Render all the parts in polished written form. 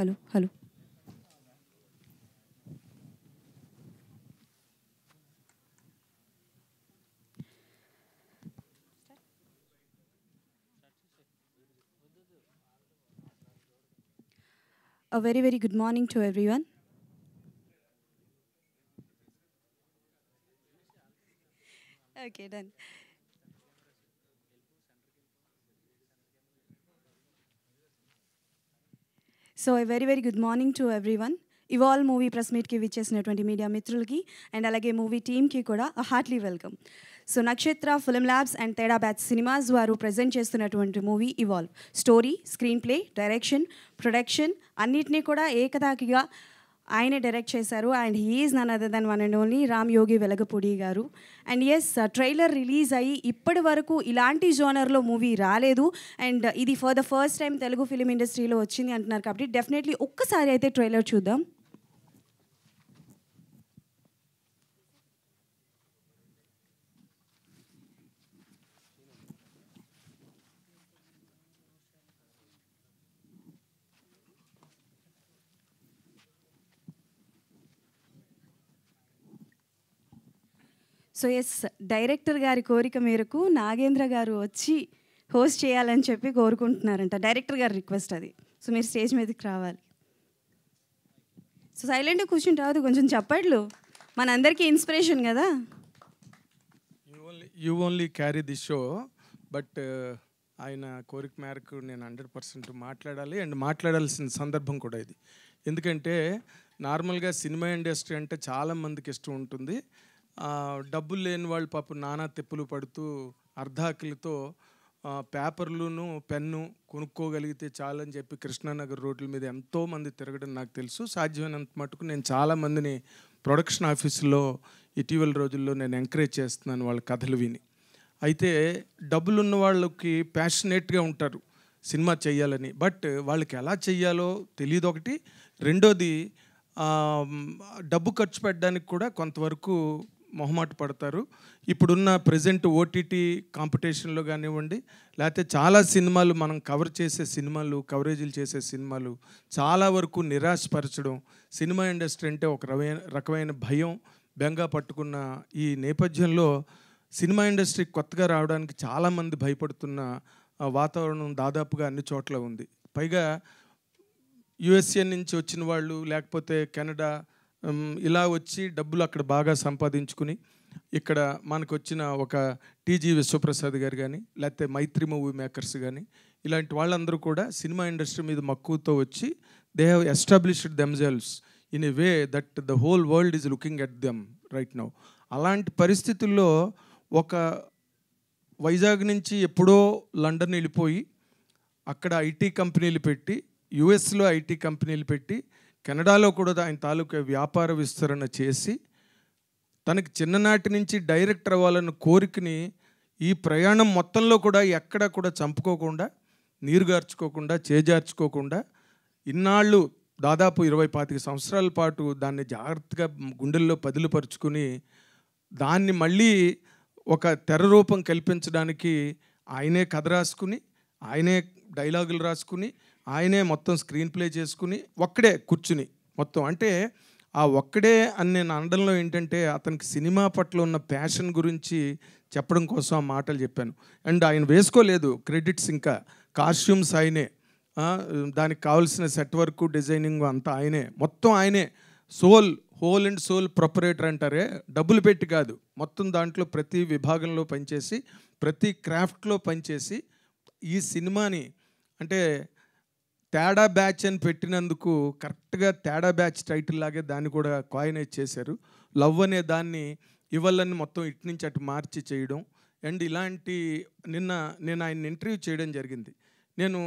Hello, hello. A very, very good morning to everyone. Okay, done. So a very, very good morning to everyone. Evolve Movie Press Meet ki viచ్చేసినటువంటి media మిత్రులకి and అలాగే movie టీమ్కి కూడా heartly welcome. So Nakshatra film labs and Theda batch cinemas వారు present చేస్తున్నటువంటి movie Evolve. Story, screenplay, direction, production అన్నిటినీ కూడా ఏకతాకిగా ఆయనే డైరెక్ట్ చేశారు. And he's none other than one and only Ram Yogi Velagapudi garu. And yes, trailer release అయ్యి ఇప్పటి వరకు ఇలాంటి జోనర్లో మూవీ రాలేదు. అండ్ ఇది for the first time Telugu film ఇండస్ట్రీలో వచ్చింది అంటున్నారు కాబట్టి డెఫినెట్లీ ఒక్కసారి అయితే ట్రైలర్ చూద్దాం. సో ఎస్, డైరెక్టర్ గారి కోరిక మేరకు నాగేంద్ర గారు వచ్చి హోస్ట్ చేయాలని చెప్పి కోరుకుంటున్నారంట. డైరెక్టర్ గారి రిక్వెస్ట్ అది. సో మీరు స్టేజ్ మీదకి రావాలి. సో సైలెంట్గా కూర్చుంటారు, కొంచెం చప్పట్లు, మనందరికీ ఇన్స్పిరేషన్ కదా. You only carry the show, but ఆయన కోరిక మేరకు నేను 100% మాట్లాడాలి. అండ్ మాట్లాడాల్సిన సందర్భం కూడా ఇది. ఎందుకంటే నార్మల్గా సినిమా ఇండస్ట్రీ అంటే చాలామందికి ఇష్టం ఉంటుంది. డబ్బులు లేని వాళ్ళు పాపం నానా తిప్పులు పడుతూ అర్ధాకలితో పేపర్లును పెన్ను కొనుక్కోగలిగితే చాలని చెప్పి కృష్ణానగర్ రోడ్ల మీద ఎంతోమంది తిరగడం నాకు తెలుసు. సాధ్యమైనంత మటుకు నేను చాలామందిని ప్రొడక్షన్ ఆఫీసులో ఇటీవల రోజుల్లో నేను ఎంకరేజ్ చేస్తున్నాను వాళ్ళ కథలు విని. అయితే డబ్బులున్న వాళ్ళకి ప్యాషనేట్గా ఉంటారు సినిమా చేయాలని, బట్ వాళ్ళకి ఎలా చెయ్యాలో తెలియదు. ఒకటి, రెండోది డబ్బు ఖర్చు పెట్టడానికి కూడా కొంతవరకు మొహమాట పడతారు. ఇప్పుడున్న ప్రజెంట్ ఓటీటీ కాంపిటీషన్లో కానివ్వండి, లేకపోతే చాలా సినిమాలు మనం కవరేజీలు చేసే సినిమాలు చాలా వరకు నిరాశపరచడం, సినిమా ఇండస్ట్రీ అంటే ఒక రకమైన భయం, బెంగ పట్టుకున్న ఈ నేపథ్యంలో సినిమా ఇండస్ట్రీ కొత్తగా రావడానికి చాలామంది భయపడుతున్న వాతావరణం దాదాపుగా అన్ని చోట్ల ఉంది. పైగా యుఎస్ఏ నుంచి వచ్చిన వాళ్ళు, లేకపోతే కెనడా ఇలా వచ్చి డబ్బులు అక్కడ బాగా సంపాదించుకుని ఇక్కడ మనకు వచ్చిన ఒక టీజీ విశ్వప్రసాద్ గారు కానీ, లేకపోతే మైత్రి మూవీ మేకర్స్ కానీ, ఇలాంటి వాళ్ళందరూ కూడా సినిమా ఇండస్ట్రీ మీద మక్కువతో వచ్చి they have established themselves in a way that the whole world is looking at them right now. అలాంటి పరిస్థితుల్లో ఒక వైజాగ్ నుంచి ఎప్పుడో లండన్ వెళ్ళిపోయి అక్కడ ఐటీ కంపెనీలు పెట్టి, యుఎస్లో ఐటీ కంపెనీలు పెట్టి, కెనడాలో కూడా ఆయన తాలూకా వ్యాపార విస్తరణ చేసి తనకి చిన్ననాటి నుంచి డైరెక్టర్ అవ్వాలన్న కోరికని ఈ ప్రయాణం మొత్తంలో కూడా ఎక్కడా కూడా చంపుకోకుండా, నీరుగార్చుకోకుండా, చేజార్చుకోకుండా ఇన్నాళ్ళు దాదాపు 20-25 సంవత్సరాల పాటు దాన్ని జాగ్రత్తగా గుండెల్లో పదిలిపరుచుకుని దాన్ని మళ్ళీ ఒక తెర రూపం కల్పించడానికి ఆయనే కథ రాసుకుని, ఆయనే డైలాగులు రాసుకుని, ఆయనే మొత్తం స్క్రీన్ ప్లే చేసుకుని ఒక్కడే కూర్చుని మొత్తం, అంటే ఆ ఒక్కడే అని నేను అనడంలో ఏంటంటే అతనికి సినిమా పట్ల ఉన్న ప్యాషన్ గురించి చెప్పడం కోసం ఆ మాటలు చెప్పాను. అండ్ ఆయన వేసుకోలేదు క్రెడిట్స్, ఇంకా కాస్ట్యూమ్స్ ఆయనే, దానికి కావాల్సిన సెట్ వర్క్, డిజైనింగ్ అంతా ఆయనే, మొత్తం ఆయనే. హోల్ అండ్ సోల్ ప్రొపరేటర్ అంటారే, డబ్బులు పెట్టి కాదు, మొత్తం దాంట్లో ప్రతి విభాగంలో పనిచేసి, ప్రతి క్రాఫ్ట్లో పనిచేసి ఈ సినిమాని అంటే తేడా బ్యాచ్ అని పెట్టినందుకు కరెక్ట్గా తేడా బ్యాచ్ టైటిల్ లాగే దాన్ని కూడా కాయినేజ్ చేశారు. లవ్ అనే దాన్ని ఇవ్వాలని మొత్తం ఇటు నుంచి అటు మార్చి చేయడం. అండ్ ఇలాంటి నేను ఆయన ఇంటర్వ్యూ చేయడం జరిగింది. నేను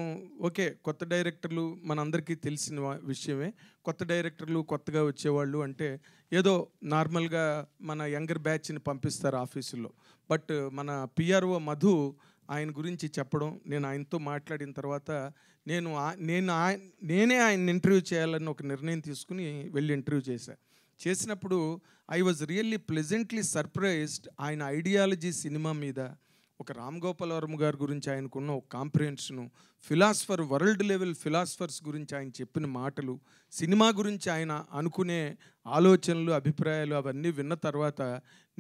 ఓకే, కొత్త డైరెక్టర్లు మనందరికీ తెలిసిన విషయమే. కొత్త డైరెక్టర్లు కొత్తగా వచ్చేవాళ్ళు అంటే ఏదో నార్మల్గా మన యంగర్ బ్యాచ్ని పంపిస్తారు ఆఫీసుల్లో. బట్ మన పిఆర్ఓ మధు ఆయన గురించి చెప్పడం, నేను ఆయనతో మాట్లాడిన తర్వాత నేనే ఆయన ఇంటర్వ్యూ చేయాలని ఒక నిర్ణయం తీసుకుని వెళ్ళి ఇంటర్వ్యూ చేసినప్పుడు I was really pleasantly surprised. ఆయన ఐడియాలజీ సినిమా మీద ఒక రామ్ గోపాల్ వర్మ గారి గురించి ఆయనకున్న ఒక కాంప్రిహెన్షను, ఫిలాసఫర్, వరల్డ్ లెవెల్ ఫిలాసఫర్స్ గురించి ఆయన చెప్పిన మాటలు, సినిమా గురించి ఆయన అనుకునే ఆలోచనలు, అభిప్రాయాలు అవన్నీ విన్న తర్వాత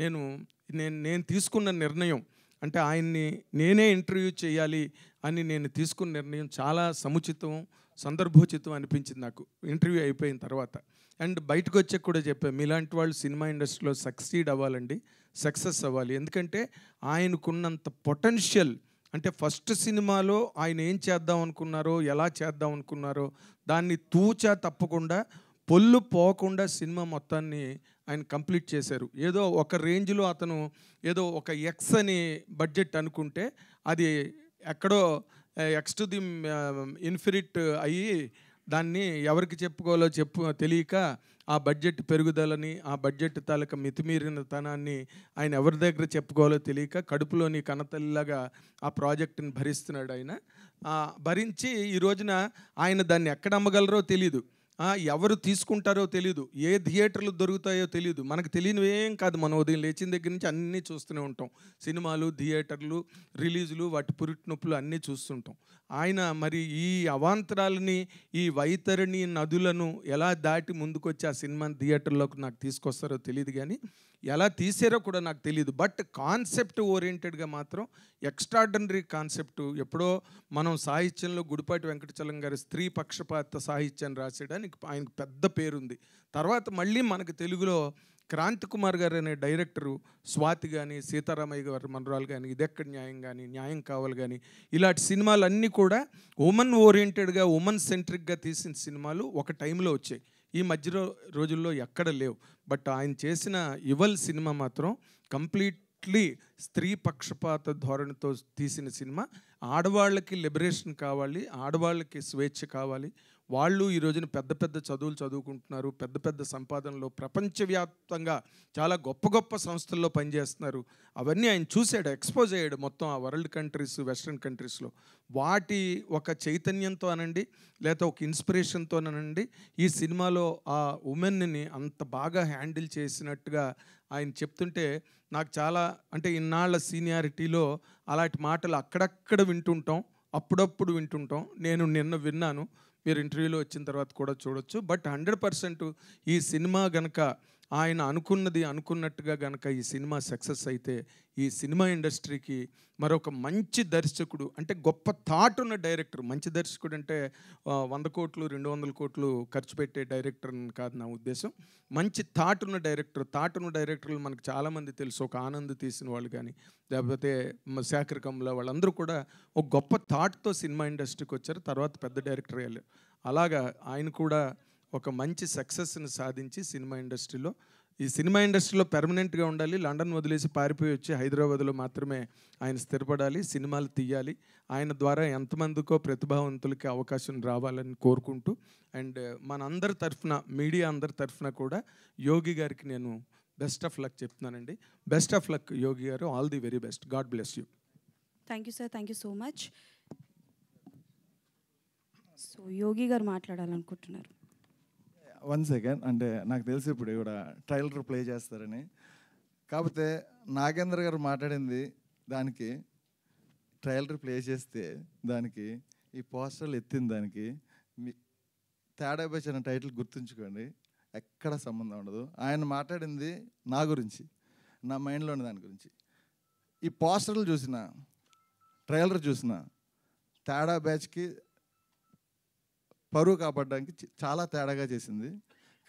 నేను తీసుకున్న నిర్ణయం అంటే ఆయన్ని నేనే ఇంటర్వ్యూ చేయాలి అని నేను తీసుకున్న నిర్ణయం చాలా సముచితం, సందర్భోచితం అనిపించింది నాకు ఇంటర్వ్యూ అయిపోయిన తర్వాత. అండ్ బయటకు వచ్చాక కూడా చెప్పాను, మీలాంటి వాళ్ళు సినిమా ఇండస్ట్రీలో సక్సీడ్ అవ్వాలండి, సక్సెస్ అవ్వాలి. ఎందుకంటే ఆయనకున్నంత పొటెన్షియల్, అంటే ఫస్ట్ సినిమాలో ఆయన ఏం చేద్దాం అనుకున్నారో, ఎలా చేద్దాం అనుకున్నారో దాన్ని తూచా తప్పకుండా, పొల్లు పోకుండా సినిమా మొత్తాన్ని ఆయన కంప్లీట్ చేశారు. ఏదో ఒక రేంజ్లో అతను ఏదో ఒక ఎక్స్ అని బడ్జెట్ అనుకుంటే అది ఎక్కడో ఎక్స్ టు ది ఇన్ఫినిట్ అయ్యి దాన్ని ఎవరికి చెప్పుకోవాలో తెలియక ఆ బడ్జెట్ పెరుగుదలని, ఆ బడ్జెట్ తాలూకా మితిమీరిన తనాన్ని ఆయన ఎవరి దగ్గర చెప్పుకోవాలో తెలియక కడుపులోని కన్నతల్లిలాగా ఆ ప్రాజెక్టుని భరిస్తున్నాడు ఆయన. భరించి ఈ రోజున ఆయన దాన్ని ఎక్కడ అమ్మగలరో తెలీదు, ఎవరు తీసుకుంటారో తెలీదు, ఏ థియేటర్లు దొరుకుతాయో తెలీదు. మనకు తెలియనివి ఏం కాదు, మనం ఉదయం లేచిన దగ్గర నుంచి అన్నీ చూస్తూనే ఉంటాం. సినిమాలు, థియేటర్లు, రిలీజులు, వాటి పురిటి నొప్పులు అన్నీ చూస్తుంటాం. ఆయన మరి ఈ అవాంతరాలని, ఈ వైతరిణి నదులను ఎలా దాటి ముందుకొచ్చి ఆ సినిమాని థియేటర్లోకి నాకు తీసుకొస్తారో తెలియదు, కానీ ఎలా తీసారో కూడా నాకు తెలియదు. బట్ కాన్సెప్ట్ ఓరియంటెడ్గా మాత్రం ఎక్స్ట్రాడినరీ కాన్సెప్ట్. ఎప్పుడో మనం సాహిత్యంలో గుడిపాటి వెంకటచలం గారి స్త్రీ పక్షపాత సాహిత్యాన్ని రాసేయడానికి ఆయనకు పెద్ద పేరుంది. తర్వాత మళ్ళీ మనకు తెలుగులో క్రాంతి కుమార్ గారు అనే డైరెక్టరు, స్వాతి కానీ, సీతారామయ్య గారి మనరాలు కానీ, ఇదెక్కడ న్యాయం కానీ, న్యాయం కావాలి కానీ, ఇలాంటి సినిమాలన్నీ కూడా ఉమెన్ ఓరియంటెడ్గా, ఉమెన్ సెంట్రిక్గా తీసిన సినిమాలు ఒక టైంలో వచ్చాయి. ఈ మధ్య రోజుల్లో ఎక్కడ లేవు. బట్ ఆయన చేసిన యువల్ సినిమా మాత్రం కంప్లీట్లీ స్త్రీ పక్షపాత ధోరణితో తీసిన సినిమా. ఆడవాళ్ళకి లిబరేషన్ కావాలి, ఆడవాళ్ళకి స్వేచ్ఛ కావాలి. వాళ్ళు ఈ రోజున పెద్ద పెద్ద చదువులు చదువుకుంటున్నారు, పెద్ద పెద్ద సంపాదనలో ప్రపంచవ్యాప్తంగా చాలా గొప్ప గొప్ప సంస్థల్లో పనిచేస్తున్నారు. అవన్నీ ఆయన చూశాడు, ఎక్స్పోజ్ అయ్యాడు మొత్తం ఆ వరల్డ్ కంట్రీస్, వెస్ట్రన్ కంట్రీస్లో. వాటి ఒక చైతన్యంతో అనండి, లేకపోతే ఒక ఇన్స్పిరేషన్తో అనండి, ఈ సినిమాలో ఆ ఉమెన్ని అంత బాగా హ్యాండిల్ చేసినట్టుగా ఆయన చెప్తుంటే నాకు చాలా, అంటే ఇన్నాళ్ళ సీనియారిటీలో అలాంటి మాటలు అక్కడక్కడ వింటుంటాం, అప్పుడప్పుడు వింటుంటాం. నేను నిన్న విన్నాను, మీరు ఇంటర్వ్యూలో వచ్చిన తర్వాత కూడా చూడొచ్చు. బట్ 100% ఈ సినిమా గనక ఆయన అనుకున్నట్టుగా గనక ఈ సినిమా సక్సెస్ అయితే ఈ సినిమా ఇండస్ట్రీకి మరొక మంచి దర్శకుడు, అంటే గొప్ప థాట్ ఉన్న డైరెక్టర్. మంచి దర్శకుడు అంటే 100 కోట్లు 200 కోట్లు ఖర్చు పెట్టే డైరెక్టర్ కాదు నా ఉద్దేశం. మంచి థాట్ ఉన్న డైరెక్టర్లు మనకు చాలామంది తెలుసు. ఒక ఆనంద్ తీసిన వాళ్ళు కానీ, లేకపోతే శేఖర్ కమ్లా, వాళ్ళందరూ కూడా ఒక గొప్ప థాట్తో సినిమా ఇండస్ట్రీకి వచ్చారు, తర్వాత పెద్ద డైరెక్టర్ అయ్యారు. అలాగా ఆయన కూడా ఒక మంచి సక్సెస్ని సాధించి ఈ సినిమా ఇండస్ట్రీలో పెర్మనెంట్గా ఉండాలి. లండన్ వదిలేసి పారిపోయి వచ్చి హైదరాబాద్లో మాత్రమే ఆయన స్థిరపడాలి, సినిమాలు తీయాలి. ఆయన ద్వారా ఎంతమందికో ప్రతిభావంతులకి అవకాశం రావాలని కోరుకుంటూ, అండ్ మనందరి తరఫున, మీడియా అందరి తరఫున కూడా యోగి గారికి నేను బెస్ట్ ఆఫ్ లక్ చెప్తున్నానండి. Best of luck Yogi garu, all the very best. God bless you. Thank you sir, thank you so much. So Yogi garu మాట్లాడాలనుకుంటున్నారు. 1 సెకండ్, అంటే నాకు తెలిసి ఇప్పుడు ఇక్కడ ట్రైలర్ ప్లే చేస్తారని. కాకపోతే నాగేంద్ర గారు మాట్లాడింది దానికి ట్రైలర్ ప్లే చేస్తే దానికి ఈ పోస్టర్లు ఎత్తిన దానికి తేడా బ్యాచ్ అనే టైటిల్ గుర్తుంచుకోండి, ఎక్కడ సంబంధం ఉండదు. ఆయన మాట్లాడింది నా గురించి, నా మైండ్లో ఉన్న దాని గురించి. ఈ పోస్టర్లు చూసిన, ట్రైలర్ చూసిన తేడా బ్యాచ్కి పరువు కాపాడడానికి చాలా తేడాగా చేసింది.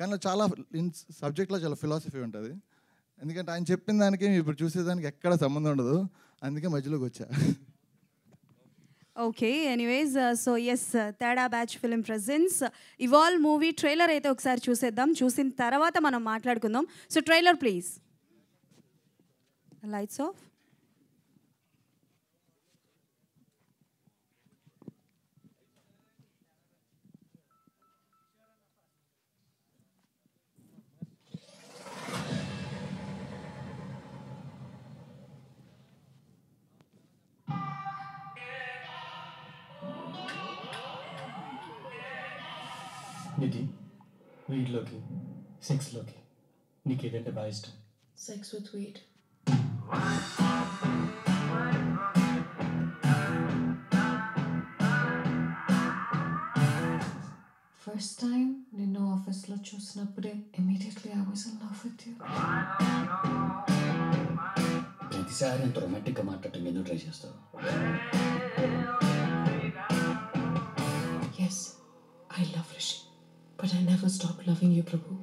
కానీ చాలా సబ్జెక్ట్లో చాలా ఫిలాసఫీ ఉంటుంది. ఎందుకంటే ఆయన చెప్పిన దానికి ఇప్పుడు చూసేదానికి ఎక్కడ సంబంధం ఉండదు, అందుకే మధ్యలోకి వచ్చా. Okay, anyways, so yes, Theda batch film presents Evolve movie trailer అయితే ఒకసారి చూసేద్దాం. చూసిన తర్వాత మనం మాట్లాడుకుందాం. So trailer please. Lights off. Nidhi, వీడ్లోకి సెక్స్లోకి నీకేదంటే బాగా ఇష్టం? Sex with weed. first time నిన్ను ఆఫీస్లో చూసినప్పుడే immediately I was in love with you. ప్రతిసారి అంత రొమాంటిక్గా మాట్లాడటం ఎందుకు ట్రై చేస్తావు? Yes, I love Rishi, but I never stopped loving you, Prabhu.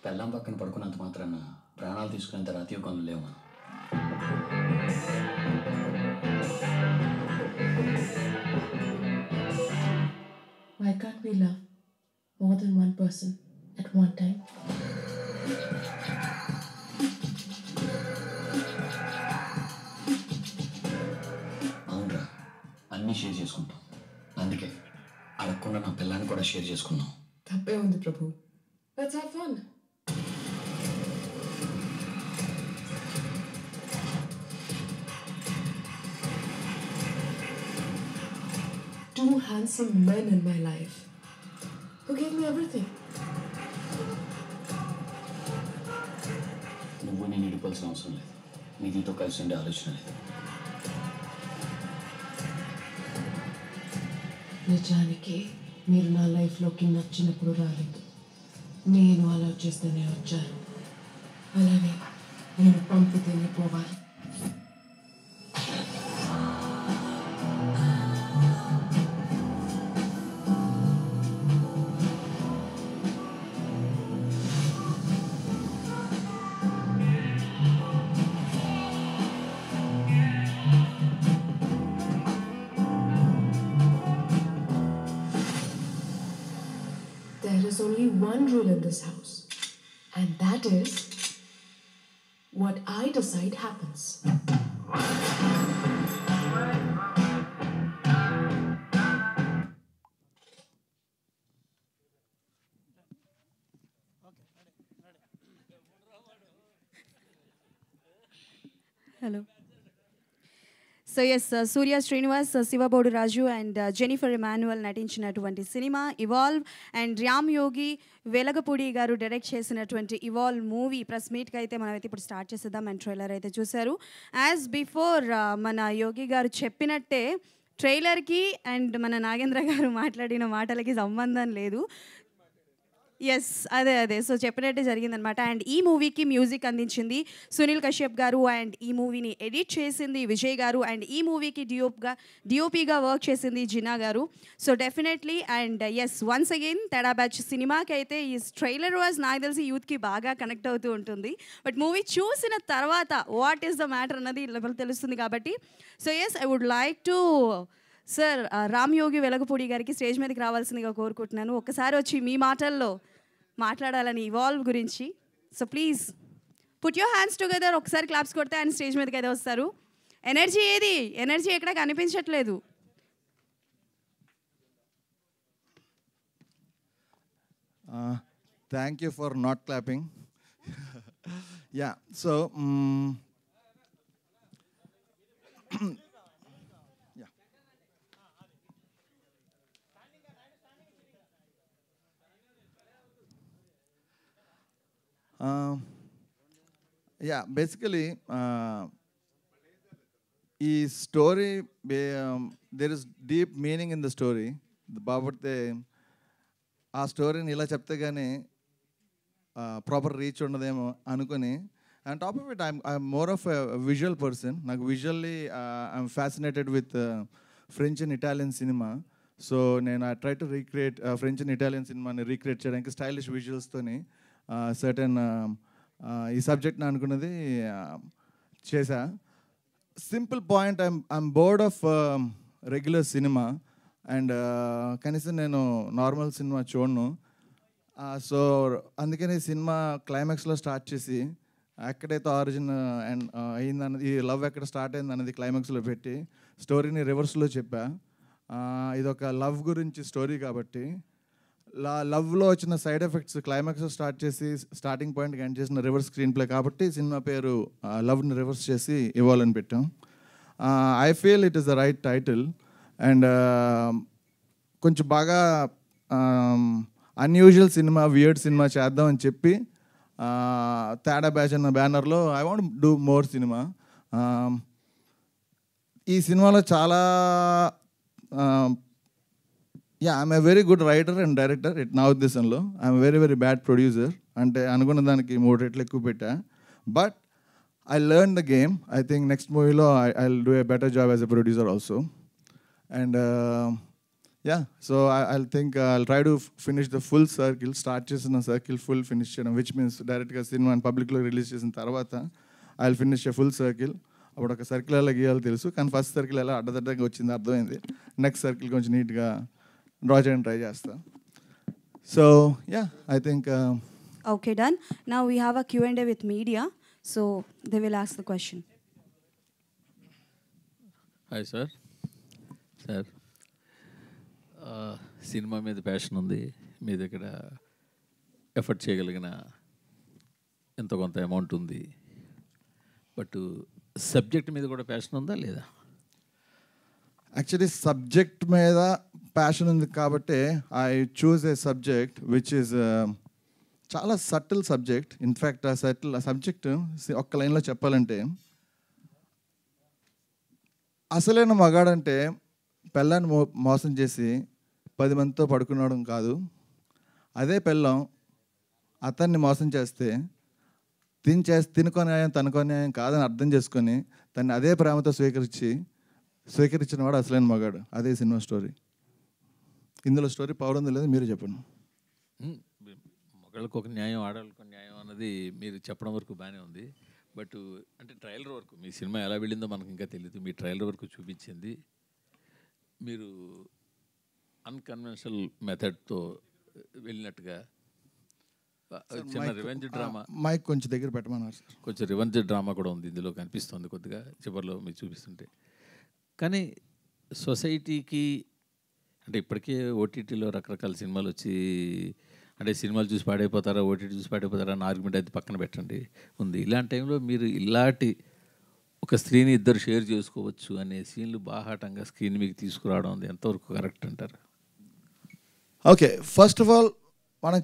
పెళ్ళాం పక్కన పడుకున్నంత మాత్రాన ప్రాణాలు తీసుకునేంత రాతి యుగంలో లేవు. Why can't we love more than one person at one time? అవునరా, అన్నీ షేర్ చేసుకుంటాం. అందుకే అడగకుండా నా పిల్లాన్ని కూడా షేర్ చేసుకున్నాం. తప్పే ఉంది ప్రభు. Let's have fun. Two handsome men in my life who gave me everything. నువ్వు నేను ఇడిపోవాల్సిన అవసరం లేదు. నీతో కలిసి ఉండే ఆలోచన లేదు. నిజానికి మీరు నా లైఫ్లోకి నచ్చినప్పుడు రాలేదు. నేను అలా చేస్తేనే వచ్చారు. అలానే నేను పంపితేనే పోవాలి. There is only one rule in this house, and that is what I decide happens. Hello. So yes Surya Srinivas, Shivabodu Raju and Jennifer Emmanuel నటించినటువంటి సినిమా Evolve and Ram Yogi Velagapudi garu direct చేసినటువంటి ఇవాల్వ్ మూవీ ప్రెస్ మీట్కి అయితే మనం అయితే ఇప్పుడు స్టార్ట్ చేసేద్దాం. అండ్ ట్రైలర్ అయితే చూశారు. యాజ్ బిఫోర్ మన యోగి గారు చెప్పినట్టే ట్రైలర్కి అండ్ మన నాగేంద్ర గారు మాట్లాడిన మాటలకి సంబంధం లేదు. ఎస్ అదే సో చెప్పినట్టే జరిగిందనమాట. అండ్ ఈ మూవీకి మ్యూజిక్ అందించింది సునీల్ కశ్యప్ గారు, అండ్ ఈ మూవీని ఎడిట్ చేసింది విజయ్ గారు, అండ్ ఈ మూవీకి డిఓపిగా వర్క్ చేసింది జిన్నా గారు. So definitely and as once again తేడా బ్యాచ్ సినిమాకి అయితే ఈ ట్రైలర్ వాజ్ నాకు తెలిసి యూత్కి బాగా కనెక్ట్ అవుతూ ఉంటుంది. బట్ మూవీ చూసిన తర్వాత వాట్ ఈస్ ద మ్యాటర్ అన్నది తెలుస్తుంది కాబట్టి. So yes I would like to sir Ram Yogi Velagapudi గారికి స్టేజ్ మీదకి రావాల్సిందిగా కోరుకుంటున్నాను. ఒక్కసారి వచ్చి మీ మాటల్లో మాట్లాడాలని ఇవాల్వ్ గురించి. So please put your hands together. ఒకసారి క్లాప్స్ కొడితే ఆయన స్టేజ్ మీదకి అయితే వస్తారు. ఎనర్జీ ఏది? ఎనర్జీ ఎక్కడ కనిపించట్లేదు. Thank you for not clapping. Yeah so basically ఈ story there is deep meaning in the story. బాబడితే ఆ స్టోరీని ఇలా చెప్తే కానీ ప్రాపర్ రీచ్ ఉండదేమో అనుకుని, and top of it I'm more of a visual person. నాకు visually I'm fascinated with French and Italian cinema. So నేను I try to recreate French and Italian సినిమాని రీక్రియేట్ చేయడానికి స్టైలిష్ విజువల్స్తోని సర్టెన్ ఈ సబ్జెక్ట్ని అనుకున్నది చేశా. Simple point, I'm board of regular cinema and కనీసం నేను నార్మల్ సినిమా చూడను. సో అందుకని సినిమా క్లైమాక్స్లో స్టార్ట్ చేసి ఎక్కడైతే ఆరిజిన్ అండ్ అయిందన్నది, ఈ లవ్ ఎక్కడ స్టార్ట్ అయింది అన్నది క్లైమాక్స్లో పెట్టి స్టోరీని రివర్స్లో చెప్పా. ఇదొక లవ్ గురించి స్టోరీ కాబట్టి లవ్లో వచ్చిన సైడ్ ఎఫెక్ట్స్ క్లైమాక్స్ స్టార్ట్ చేసి స్టార్టింగ్ పాయింట్కి ఎండ్ చేసిన రివర్స్ స్క్రీన్ ప్లే కాబట్టి సినిమా పేరు లవ్ని రివర్స్ చేసి ఇవ్వాలని పెట్టాం. I feel it is the right title. And కొంచెం బాగా అన్యూజువల్ సినిమా, వియర్డ్ సినిమా చేద్దామని చెప్పి తేడా బ్యాచ్ అన్న బ్యానర్లో I want do more cinema. ఈ సినిమాలో చాలా I'm a very good writer and director నా ఉద్దేశంలో. I'm very very bad producer, అంటే అనుకున్న దానికి 3 రెట్లు ఎక్కువ పెట్టా. But I learn the game. I think next మూవీలో I will do a better job as a producer also. And so I think I try to finish the full circle. Start చేసిన circle full finish చేయడం, which means డైరెక్ట్గా cinema పబ్లిక్లో release చేసిన తర్వాత I will finish a full circle. అప్పుడు ఒక circle ఎలా గీయాలో తెలుసు, కానీ ఫస్ట్ సర్కిల్ ఎలా అడ్డదడ్డగా వచ్చింది అర్థమైంది. నెక్స్ట్ సర్కిల్ కొంచెం నీట్గా డ్రా చేయడానికి ట్రై చేస్తా. So I think Okay, done. Now we have a Q&A with media, so they will ask the question. Hi sir. Cinema మీద ప్యాషన్ ఉంది, మీ దగ్గర ఎఫర్ట్ చేయగలిగిన ఎంత కొంత అమౌంట్ ఉంది, బట్ సబ్జెక్ట్ మీద కూడా ప్యాషన్ ఉందా లేదా? యాక్చువల్లీ సబ్జెక్ట్ మీద ప్యాషన్ ఉంది కాబట్టి I choose a subject which is చాలా సటిల్ సబ్జెక్ట్. ఇన్ఫ్యాక్ట్ ఆ సబ్జెక్ట్ ఒక్క లైన్లో చెప్పాలంటే, అసలైన మగాడంటే పెళ్ళాన్ని మోసం చేసి 10 మందితో పడుకునడం కాదు. అదే పెళ్ళం అతన్ని మోసం చేస్తే తినుకో న్యాయం తనుకో న్యాయం కాదని అర్థం చేసుకొని తన్ని అదే ప్రేమతో స్వీకరించిన వాడు అసలైన మగాడు. అదే సినిమా స్టోరీ. ఇందులో స్టోరీ పవర్ ఉంది లేదు మీరు చెప్పండి. మగాళ్ళకు ఒక న్యాయం, ఆడవాళ్ళకు ఒక న్యాయం అన్నది మీరు చెప్పడం వరకు బాగానే ఉంది. బట్ అంటే ట్రైలర్ వరకు మీ సినిమా ఎలా వెళ్ళిందో మనకు ఇంకా తెలియదు. మీ ట్రైలర్ వరకు చూపించింది మీరు అన్కన్వెన్షనల్ మెథడ్తో వెళ్ళినట్టుగా చిన్న రివెంజ్ డ్రామా. మైక్ కొంచెం దగ్గర పెట్టమన్నారు సార్. కొంచెం రివెంజ్ డ్రామా కూడా ఉంది ఇందులో, కనిపిస్తుంది కొద్దిగా చివరిలో మీరు చూపిస్తుంటే. కానీ సొసైటీకి అంటే ఇప్పటికే ఓటీటీలో రకరకాల సినిమాలు వచ్చి, అంటే సినిమాలు చూసి పాడైపోతారా, ఓటీటీ చూసి పాడైపోతారా అన్న ఆర్గ్యుమెంట్ అయితే పక్కన పెట్టండి ఉంది. ఇలాంటి టైంలో మీరు ఇలాంటి ఒక స్త్రీని ఇద్దరు షేర్ చేసుకోవచ్చు అనే సీన్లు బాహాటంగా స్క్రీన్ మీకు తీసుకురావడం ఉంది ఎంతవరకు కరెక్ట్ అంటారు? ఓకే, ఫస్ట్ ఆఫ్ ఆల్ మనం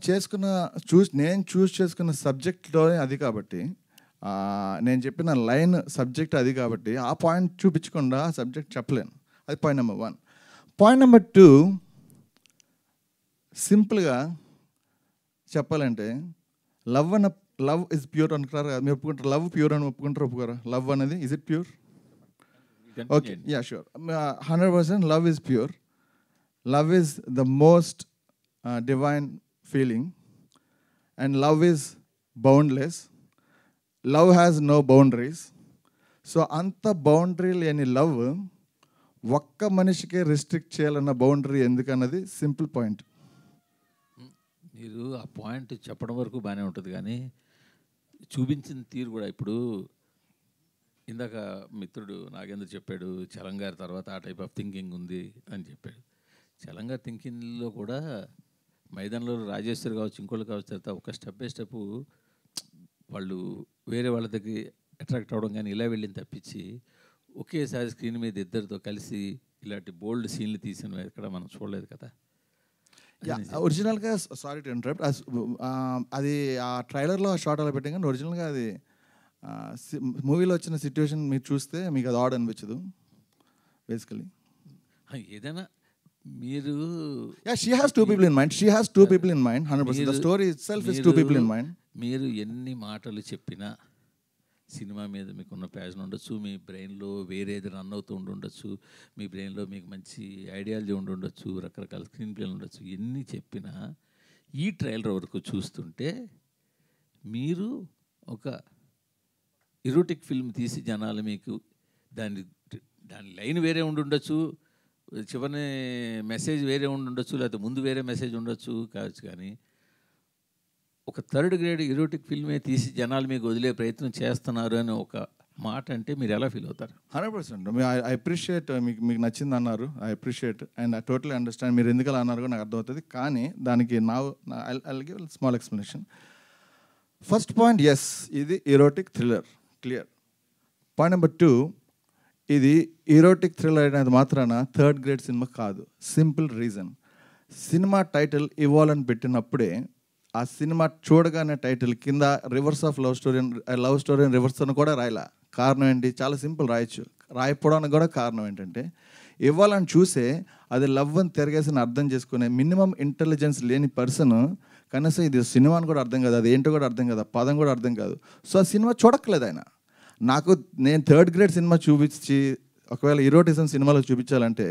నేను చూస్ చేసుకున్న సబ్జెక్ట్లోనే అది కాబట్టి, నేను చెప్పిన లైన్ సబ్జెక్ట్ అది కాబట్టి ఆ పాయింట్ చూపించకుండా ఆ సబ్జెక్ట్ చెప్పలేను. అది పాయింట్ నెంబర్ 1. పాయింట్ నెంబర్ 2, సింపుల్గా చెప్పాలంటే లవ్ ఇస్ ప్యూర్ అనుకుంటారు కదా, మీరు ఒప్పుకుంటారు? లవ్ ప్యూర్ అని ఒప్పుకోరా? లవ్ అనేది is it pure? Okay, sure, 100% love is pure. Love is the most divine feeling and love is boundless. Love has no boundaries. So అంత బౌండరీ లేని లవ్ ఒక్క మనిషికే రిస్ట్రిక్ట్ చేయాలన్న బౌండరీ ఎందుకన్నది సింపుల్ పాయింట్. మీరు ఆ పాయింట్ చెప్పడం వరకు బాగానే ఉంటుంది, కానీ చూపించిన తీరు కూడా. ఇప్పుడు ఇందాక మిత్రుడు నాగేంద్ర చెప్పాడు చలంగారి తర్వాత ఆ టైప్ ఆఫ్ థింకింగ్ ఉంది అని చెప్పాడు. చలంగారి థింకింగ్లో కూడా మైదానంలో రాజేశ్వరి కావచ్చు, ఇంకోళ్ళు కావచ్చు, తర్వాత ఒక స్టెప్ బై స్టెప్ వాళ్ళు వేరే వాళ్ళ దగ్గర అట్రాక్ట్ అవ్వడం కానీ ఇలా వెళ్ళింది తప్పించి ఒకేసారి స్క్రీన్ మీద ఇద్దరితో కలిసి ఇలాంటి బోల్డ్ సీన్లు తీసిన ఎక్కడ మనం చూడలేదు కదా. ఒరిజినల్గా సారీ టు ఇంటరప్ట్, అది ఆ ట్రైలర్లో షార్ట్ అలా పెట్టాం, కానీ ఒరిజినల్గా అది మూవీలో వచ్చిన సిచ్యువేషన్ మీరు చూస్తే మీకు అది ఆడ్ అనిపించదు బేసికలీ. ఏదైనా మీరు she has two people in mind. She has two people in mind. 100%. The story itself is two people in mind. మీరు ఎన్ని మాటలు చెప్పినా సినిమా మీద మీకున్న ప్యాషన్ ఉండొచ్చు, మీ బ్రెయిన్లో వేరేది రన్ అవుతూ ఉండొచ్చు, మీ బ్రెయిన్లో మీకు మంచి ఐడియాలజీ ఉండొచ్చు, రకరకాల స్క్రీన్ ప్లేలు ఉండొచ్చు. ఎన్ని చెప్పినా ఈ ట్రైలర్ వరకు చూస్తుంటే మీరు ఒక ఎరోటిక్ ఫిల్మ్ తీసి జనాలు మీకు దాని లైన్ వేరే ఉండొచ్చు, చివరి మెసేజ్ వేరే ఉండొచ్చు, లేకపోతే ముందు వేరే మెసేజ్ ఉండొచ్చు కావచ్చు, కానీ ఒక థర్డ్ గ్రేడ్ ఎరోటిక్ ఫిల్మే తీసి జనాలు మీకు వదిలే ప్రయత్నం చేస్తున్నారు అని ఒక మాట అంటే మీరు ఎలా ఫీల్ అవుతారు? 100%. ఐ అప్రిషియేట్, మీకు నచ్చింది అన్నారు, I appreciate and I totally understand. మీరు ఎందుకు అలా అన్నారు నాకు అర్థమవుతుంది, కానీ దానికి I'll give small explanation. First point, yes ఇది erotic thriller, clear. Point number 2, ఇది ఎరోటిక్ థ్రిల్లర్ అనేది మాత్రాన థర్డ్ గ్రేడ్ సినిమా కాదు. సింపుల్ రీజన్, సినిమా టైటిల్ ఇవ్వాలని పెట్టినప్పుడే ఆ సినిమా చూడగానే టైటిల్ కింద రివర్స్ ఆఫ్ లవ్ స్టోరీ అని రివర్స్ అని కూడా రాయలా. కారణం ఏంటి? చాలా సింపుల్, రాయొచ్చు. రాయకపోవడానికి కూడా కారణం ఏంటంటే ఇవ్వాలని చూసే అది లవ్ అని తిరగేసి అర్థం చేసుకునే మినిమం ఇంటెలిజెన్స్ లేని పర్సన్ కనీసం ఇది సినిమా అని కూడా అర్థం కాదు, అది ఏంటో కూడా అర్థం కాదు, పదం కూడా అర్థం కాదు. సో ఆ సినిమా చూడక్కలేదు ఆయన. నేను 3rd grade సినిమా చూపించి ఒకవేళ ఈరోటిజం సినిమాలో చూపించాలంటే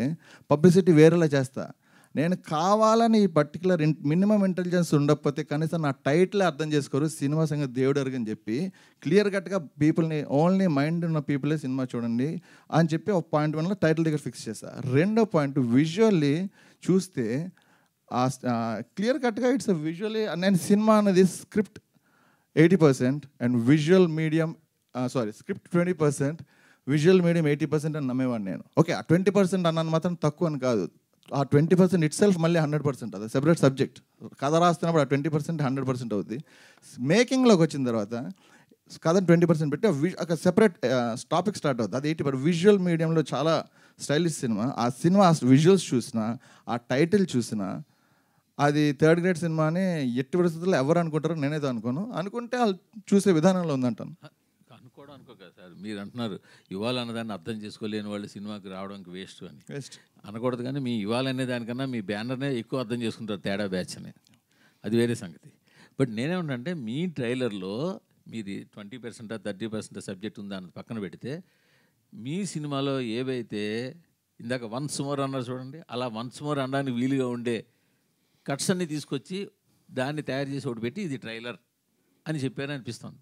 పబ్లిసిటీ వేరేలా చేస్తా. నేను కావాలని ఈ పర్టికులర్ మినిమం ఇంటెలిజెన్స్ ఉండకపోతే కనీసం నా టైటిల్ అర్థం చేసుకోరు, సినిమా సంగతి దేవుడు అరుగని చెప్పి క్లియర్ కట్గా పీపుల్ని ఓన్లీ మైండ్ ఉన్న పీపులే సినిమా చూడండి అని చెప్పి ఒక పాయింట్ 1లో టైటిల్ దగ్గర ఫిక్స్ చేస్తా. రెండో పాయింట్ విజువల్లీ చూస్తే క్లియర్ కట్గా ఇట్స్ విజువల్లీ. నేను సినిమా అనేది script 80% and visual medium script 20%, visual medium 80% అని నమ్మేవాడిని నేను. ఓకే, ఆ 20% అన్నాను మాత్రం తక్కువ అని కాదు. ఆ 20% ఇట్ సెల్ఫ్ మళ్ళీ 100%. అది సెపరేట్ సబ్జెక్ట్. కథ రాస్తున్నప్పుడు ఆ 20% 100% అవుద్ది. మేకింగ్లోకి వచ్చిన తర్వాత కథను 20% పెట్టి ఒక సెపరేట్ టాపిక్ స్టార్ట్ అవుతుంది. అది 80%. విజువల్ మీడియంలో చాలా స్టైలిష్ సినిమా. ఆ సినిమా విజువల్స్ చూసినా, ఆ టైటిల్ చూసినా అది 3rd grade సినిమా అని ఎట్టి పరిస్థితుల్లో ఎవరు అనుకుంటారో నేనేదో అనుకుంటే వాళ్ళు చూసే విధానంలో ఉందంటాను. అనుకోవడం అనుకోక సార్, మీరు అంటున్నారు ఇవ్వాలన్నదాన్ని అర్థం చేసుకోలేని వాళ్ళు సినిమాకి రావడానికి వేస్ట్ అని. అనకూడదు, కానీ మీ ఇవ్వాలనే దానికన్నా మీ బ్యానర్నే ఎక్కువ అర్థం చేసుకుంటారు తేడా బ్యాచ్ అని. అది వేరే సంగతి. బట్ నేనేమంటే మీ ట్రైలర్లో మీది 20% 30% సబ్జెక్ట్ ఉందా అని పక్కన పెడితే మీ సినిమాలో ఏవైతే ఇందాక వన్స్ మోర్ అన్నారు చూడండి, అలా వన్స్ మోర్ అనడానికి వీలుగా ఉండే కట్స్ అన్ని తీసుకొచ్చి దాన్ని తయారు చేసి ఒకటి పెట్టి ఇది ట్రైలర్ అని చెప్పారని అనిపిస్తుంది.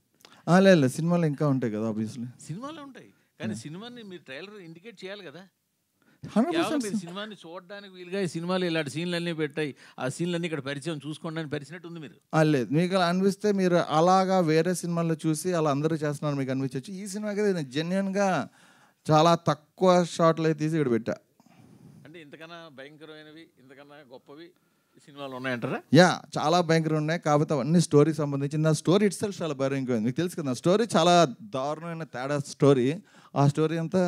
లేదు, సినిమాలో ఇంకా ఉంటాయి కదా, ఆబ్వియస్లీ సినిమాలో ఉంటాయి, కానీ సినిమాని మీరు ట్రైలర్ ఇండికేట్ చేయాలి కదా. 100% మీరు సినిమాని చూడడానికి వీలుగా ఈ సినిమాలో ఇలాంటి సీన్లన్నీ పెట్టాయి, ఆ సీన్లన్నీ ఇక్కడ పరిచయం చూసుకోండి అని పరిచినట్టు ఉంది మీరు. లేదు, మీకు అలా అనిపిస్తే మీరు అలాగా వేరే సినిమాల్లో చూసి అలా అందరూ చేస్తున్నారు మీకు అనిపించవచ్చు. ఈ సినిమాకి నేను జెన్యున్గా చాలా తక్కువ షాట్లు అయితే తీసి ఇక్కడ పెట్టా. అంటే ఇంతకన్నా భయంకరమైనవి, ఇంతకన్నా గొప్పవి సినిమాలు ఉన్నాయంటారా? చాలా భయంకరంగా ఉన్నాయి. కాకపోతే అవన్నీ స్టోరీకి సంబంధించి నా స్టోరీ ఇట్ సెల్ఫ్ చాలా భయంకరమైంది. మీకు తెలుసు కదా, స్టోరీ చాలా దారుణమైన తేడా స్టోరీ. ఆ స్టోరీ అంతా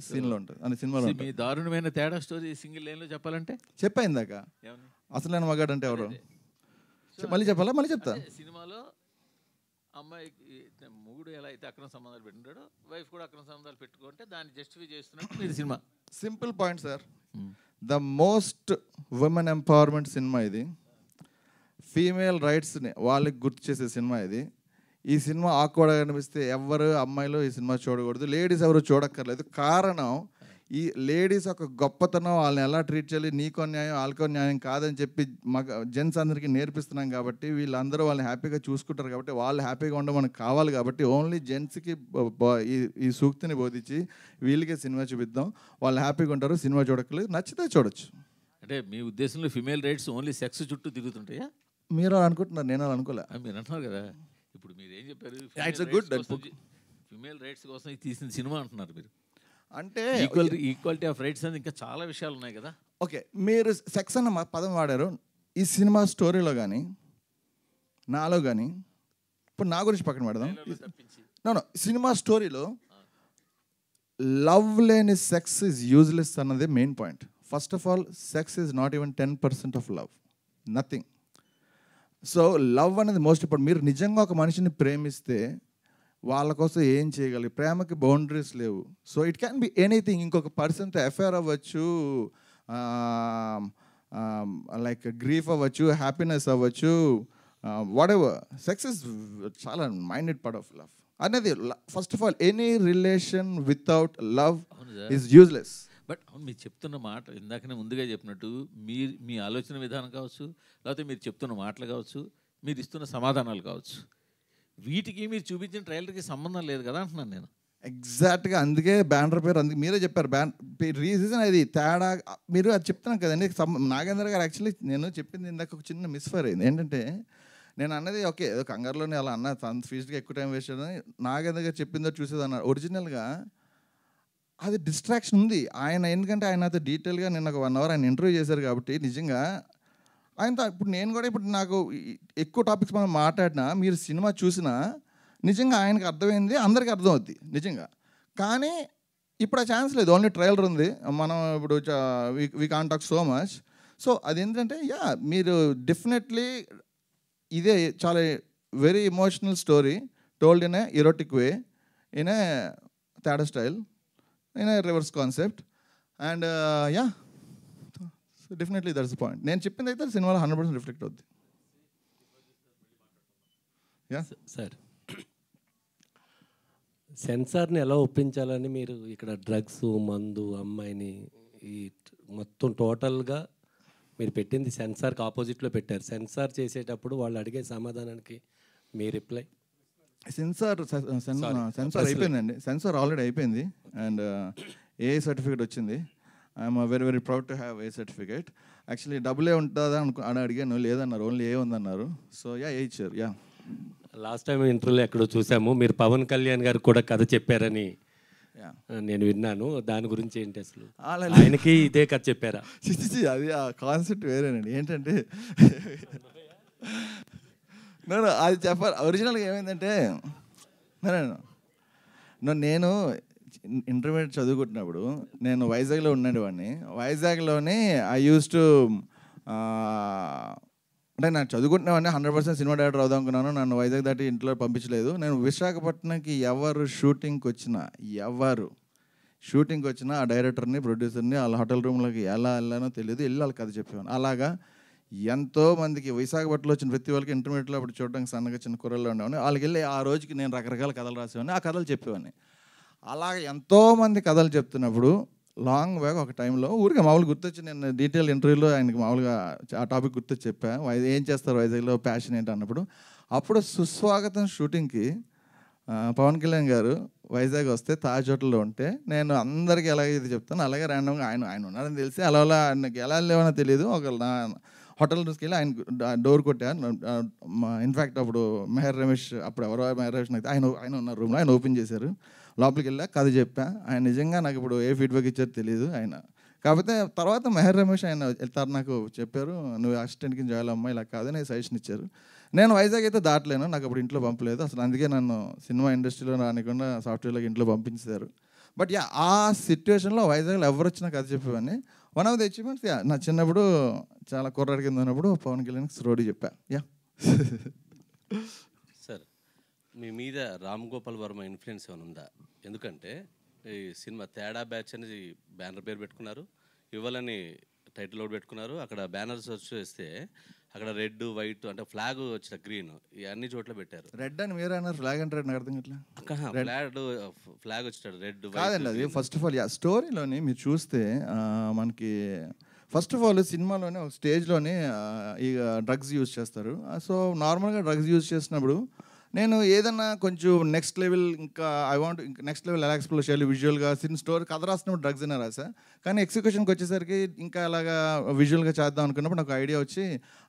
సీన్లో ఉంటుంది అని సినిమాలో. మీ దారుణమైన తేడా స్టోరీ సింగిల్ లైన్లో చెప్పాలంటే చెప్పాను దాకా అసలు నేను మగాడు అంటే ఎవరు మళ్ళీ చెప్పాలా? మళ్ళీ చెప్తా. సినిమాలో అమ్మాయికి మొగుడు ఎలా అయితే అక్రమ సంబంధాలు పెట్టుకుంటాడో వైఫ్ కూడా అక్రమ సంబంధాలు పెట్టుకుంటే దాన్ని జస్టిఫై చేస్తున్నట్టు మీరు cinema. Simple point sir. The most women empowerment cinema ఇది. ఫీమేల్ రైట్స్ని వాళ్ళకి గుర్తు చేసే సినిమా ఇది. ఈ సినిమా ఆక్వర్డ్గా అనిపిస్తే ఎవరు అమ్మాయిలు ఈ సినిమా చూడకూడదు, లేడీస్ ఎవరు చూడక్కర్లేదు. కారణం ఈ లేడీస్ ఒక గొప్పతనం, వాళ్ళని ఎలా ట్రీట్ చేయాలి, నీకో న్యాయం వాళ్ళకో న్యాయం కాదని చెప్పి జెంట్స్ అందరికీ నేర్పిస్తున్నాం కాబట్టి వీళ్ళందరూ వాళ్ళని హ్యాపీగా చూసుకుంటారు కాబట్టి వాళ్ళు హ్యాపీగా ఉండడం మనకు కావాలి కాబట్టి ఓన్లీ జెంట్స్కి ఈ సూక్తిని బోధించి వీళ్ళకే సినిమా చూపిద్దాం, వాళ్ళు హ్యాపీగా ఉంటారు, సినిమా చూడక్కర్లేదు, నచ్చితే చూడొచ్చు. అంటే మీ ఉద్దేశంలో ఫిమేల్ రైట్స్ ఓన్లీ సెక్స్ చుట్టూ తిరుగుతుంటాయా? మీరు అలా అనుకుంటున్నారు, నేను అలా అనుకోలే. మీరు అంటున్నారు కదా, ఇప్పుడు మీరు ఏం చెప్పారు, ఫిమేల్ రైట్స్ కోసం తీసిన సినిమా అంటున్నారు మీరు. అంటే ఈక్వాలిటీ ఆఫ్ రైట్స్ అని ఇంకా చాలా విషయాలు ఉన్నాయి కదా. ఓకే, మీరు సెక్స్ అన్న పదం వాడారు. ఈ సినిమా స్టోరీలో కానీ నాలో కానీ, ఇప్పుడు నా గురించి పక్కన పెడదాం. నో సినిమా స్టోరీలో లవ్ లేని సెక్స్ ఈజ్ యూజ్లెస్ అన్నది main point. First of all sex is not even 10% of love, nothing. So love అనేది మోస్ట్ ఇంపార్టెంట్. మీరు నిజంగా ఒక మనిషిని ప్రేమిస్తే వాళ్ళ కోసం ఏం చేయగలరు? ప్రేమకి బౌండరీస్ లేవు. So it can be anything. ఇంకొక పర్సన్తో అఫేర్ అవ్వచ్చు, లైక్ గ్రీఫ్ అవ్వచ్చు, హ్యాపీనెస్ అవ్వచ్చు, వాట్ ఎవర్. సెక్స్ ఇస్ చాలా మైండెడ్ పార్ట్ ఆఫ్ లవ్ అనేది. First of all any relation without love is useless. But అవును, మీరు చెప్తున్న మాట ఇందాకనే ముందుగా చెప్పినట్టు మీ ఆలోచన విధానం కావచ్చు, లేకపోతే మీరు చెప్తున్న మాటలు కావచ్చు, మీరు ఇస్తున్న సమాధానాలు కావచ్చు, వీటికి మీరు చూపించిన ట్రైలర్కి సంబంధం లేదు కదా అంటున్నాను నేను. ఎగ్జాక్ట్గా అందుకే బ్యానర్ పేరు, అందుకే మీరే చెప్పారు రీజన్ అది తేడా. మీరు అది చెప్తున్నాను కదండి. నాగేంద్ర గారు యాక్చువల్లీ నేను చెప్పింది ఇందాక ఒక చిన్న మిస్ఫైర్ అయింది. ఏంటంటే నేను అన్నది ఓకే ఏదో కంగారులోనే అలా అన్న అంత ఫీజుగా ఎక్కువ టైం వేస్ట్ అని నాగేంద్ర గారు చెప్పిందో చూసేది అన్నారు. ఒరిజినల్గా అది డిస్ట్రాక్షన్ ఉంది ఆయన. ఎందుకంటే ఆయన అయితే డీటెయిల్గా నిన్న ఒక 1 hour ఆయన ఇంటర్వ్యూ చేశారు కాబట్టి నిజంగా ఆయనతో ఇప్పుడు నేను కూడా ఇప్పుడు నాకు ఎక్కువ టాపిక్స్ మనం మాట్లాడినా మీరు సినిమా చూసినా నిజంగా ఆయనకు అర్థమైంది, అందరికీ అర్థం అవుద్ది నిజంగా. కానీ ఇప్పుడు ఆ ఛాన్స్ లేదు, ఓన్లీ ట్రైలర్ ఉంది. మనం ఇప్పుడు we can't talk so much. So అదేంటంటే మీరు డెఫినెట్లీ ఇదే చాలా very emotional story told in a erotic way, in a Theda style, in a reverse concept. And yeah, definitely that's the point. నేను చెప్పింది అయితే సినిమాలో 100% రిఫ్లెక్ట్ అవుద్ది. యా సార్, సెన్సార్ని ఎలా ఒప్పించాలని మీరు ఇక్కడ డ్రగ్స్, మందు, అమ్మాయిని ఈ మొత్తం టోటల్గా మీరు పెట్టింది సెన్సార్కి ఆపోజిట్లో పెట్టారు. సెన్సార్ చేసేటప్పుడు వాళ్ళు అడిగే సమాధానానికి మీ రిప్లై? సెన్సార్ అయిపోయిందండి. సెన్సార్ ఆల్రెడీ అయిపోయింది. అండ్ ఏ సర్టిఫికేట్ వచ్చింది. I'm very very proud to have a certificate. Actually డబ్బులే ఉంటుందా అని అడిగాను, లేదన్నారు, ఓన్లీ ఏ ఉందన్నారు. సో యా, ఏ ఇచ్చారు. యా, లాస్ట్ టైం ఇంటర్వ్యూలో ఎక్కడో చూసాము, మీరు పవన్ కళ్యాణ్ గారు కూడా కథ చెప్పారని నేను విన్నాను. దాని గురించి ఏంటి అసలు? ఆయనకి ఇదే కథ చెప్పారా? అది ఆ కాన్సెప్ట్ వేరేనండి. ఏంటంటే అది చెప్పాలి. ఒరిజినల్గా ఏమైందంటే, నేను ఇంటర్మీడియట్ చదువుకుంటున్నప్పుడు నేను వైజాగ్లో ఉండేవాడిని. వైజాగ్లోనే ఐ యూస్ టు అంటే నేను చదువుకుంటున్నామని 100% సినిమా డైరెక్టర్ అవుదాం అనుకున్నాను. నన్ను వైజాగ్ దాటి ఇంట్లో పంపించలేదు. నేను విశాఖపట్నంకి ఎవరు షూటింగ్కి వచ్చినా ఆ డైరెక్టర్ని, ప్రొడ్యూసర్ని వాళ్ళ హోటల్ రూమ్లోకి ఎలా వెళ్ళానో తెలియదు, వెళ్ళి వాళ్ళకి కథ చెప్పేవాను. అలాగా ఎంతోమందికి విశాఖపట్నంలో వచ్చిన ప్రతి వాళ్ళకి ఇంటర్మీడియట్లో అప్పుడు చూడడానికి సన్నగా చిన్న కుర్రల్లో ఉండేవాడిని. వాళ్ళకి వెళ్ళి ఆ రోజుకి నేను రకరకాల కథలు రాసేవాడిని, ఆ కథలు చెప్పేవాడిని. అలాగ ఎంతోమంది కథలు చెప్తున్నప్పుడు లాంగ్ బ్యాక్ ఒక టైంలో ఊరికే మామూలుగా గుర్తొచ్చి, నేను డీటెయిల్ ఇంటర్వ్యూలో ఆయనకి మామూలుగా ఆ టాపిక్ గుర్తొచ్చి చెప్పా, ఏం చేస్తారు వైజాగ్లో, ప్యాషన్ ఏంటి అన్నప్పుడు. అప్పుడు సుస్వాగతం షూటింగ్కి పవన్ కళ్యాణ్ గారు వైజాగ్ వస్తే తాజ్ హోటల్లో ఉంటే, నేను అందరికీ ఎలాగ ఇది చెప్తాను, అలాగే ర్యాండమ్గా ఆయన ఉన్నారని తెలిసి అలా ఆయనకి ఎలా లేవనో తెలియదు, ఒక హోటల్ తీసుకెళ్ళి ఆయన డోర్ కొట్టాను. ఇన్ఫ్యాక్ట్ అప్పుడు మెహర్ రమేష్, అప్పుడు ఎవరో మెహర్ రమేష్ నాకు ఆయన ఉన్న రూమ్లో ఆయన ఓపెన్ చేశారు. లోపలికి వెళ్ళా, కథ చెప్పా. ఆయన నిజంగా నాకు ఇప్పుడు ఏ ఫీడ్బ్యాక్ ఇచ్చారో తెలియదు ఆయన. కాకపోతే తర్వాత మెహర్ రమేష్ ఆయన వెళ్తారు, నాకు చెప్పారు, నువ్వు అసిస్టెంట్కి జాయిన్ అమ్మా, ఇలా కాదని సజెషన్ ఇచ్చారు. నేను వైజాగ్ అయితే దాటలేను, నాకు అప్పుడు ఇంట్లో పంపలేదు అసలు. అందుకే నన్ను సినిమా ఇండస్ట్రీలో రానికుండా సాఫ్ట్వేర్లోకి ఇంట్లో పంపించారు. బట్ యా, ఆ సిచ్యువేషన్లో వైజాగ్లో ఎవరు వచ్చినా కథ చెప్పేవాడిని. One of the achievements, yeah, నా చిన్నప్పుడు చాలా కుర్రాడి కింద ఉన్నప్పుడు పవన్ కళ్యాణ్కి స్టోరీ చెప్పా. యా సార్, మీ మీద రామ్ గోపాల్ వర్మ ఇన్ఫ్లుయెన్స్ ఏమైనా ఉందా? ఎందుకంటే ఈ సినిమా తేడా బ్యాచ్ అని బ్యానర్ పేరు పెట్టుకున్నారు, ఇవ్వాలని టైటిల్ ఒకటి పెట్టుకున్నారు. అక్కడ బ్యానర్స్ వచ్చేస్తే అక్కడ రెడ్, వైట్ అంటే ఫ్లాగ్ వచ్చిన గ్రీన్, ఈ అన్ని చోట్ల పెట్టారు. రెడ్ అని మీరే అన్నారు, ఫ్లాగ్ అంటే నాకు అర్థం కావట్లేదు. ఫ్లాగ్ వచ్చాడు రెడ్, కాదండి. అది ఫస్ట్ ఆఫ్ ఆల్ యా, స్టోరీలోని మీరు చూస్తే మనకి ఫస్ట్ ఆఫ్ ఆల్ సినిమాలోనే ఒక స్టేజ్లోనే ఈ డ్రగ్స్ యూజ్ చేస్తారు. సో నార్మల్గా డ్రగ్స్ యూజ్ చేసినప్పుడు నేను ఏదన్నా కొంచెం నెక్స్ట్ లెవెల్, ఇంకా ఐ వాంట్ ఇంకా నెక్స్ట్ లెవెల్ ఎలా ఎక్స్ప్లోర్ చేయాలి విజువల్గా, స్టోరీ కథ రాసినప్పుడు డ్రగ్స్ అయినా రాసా. కానీ ఎగ్జిక్యూషన్కి వచ్చేసరికి ఇంకా అలాగా విజువల్గా చేద్దాం అనుకున్నప్పుడు నాకు ఐడియా వచ్చి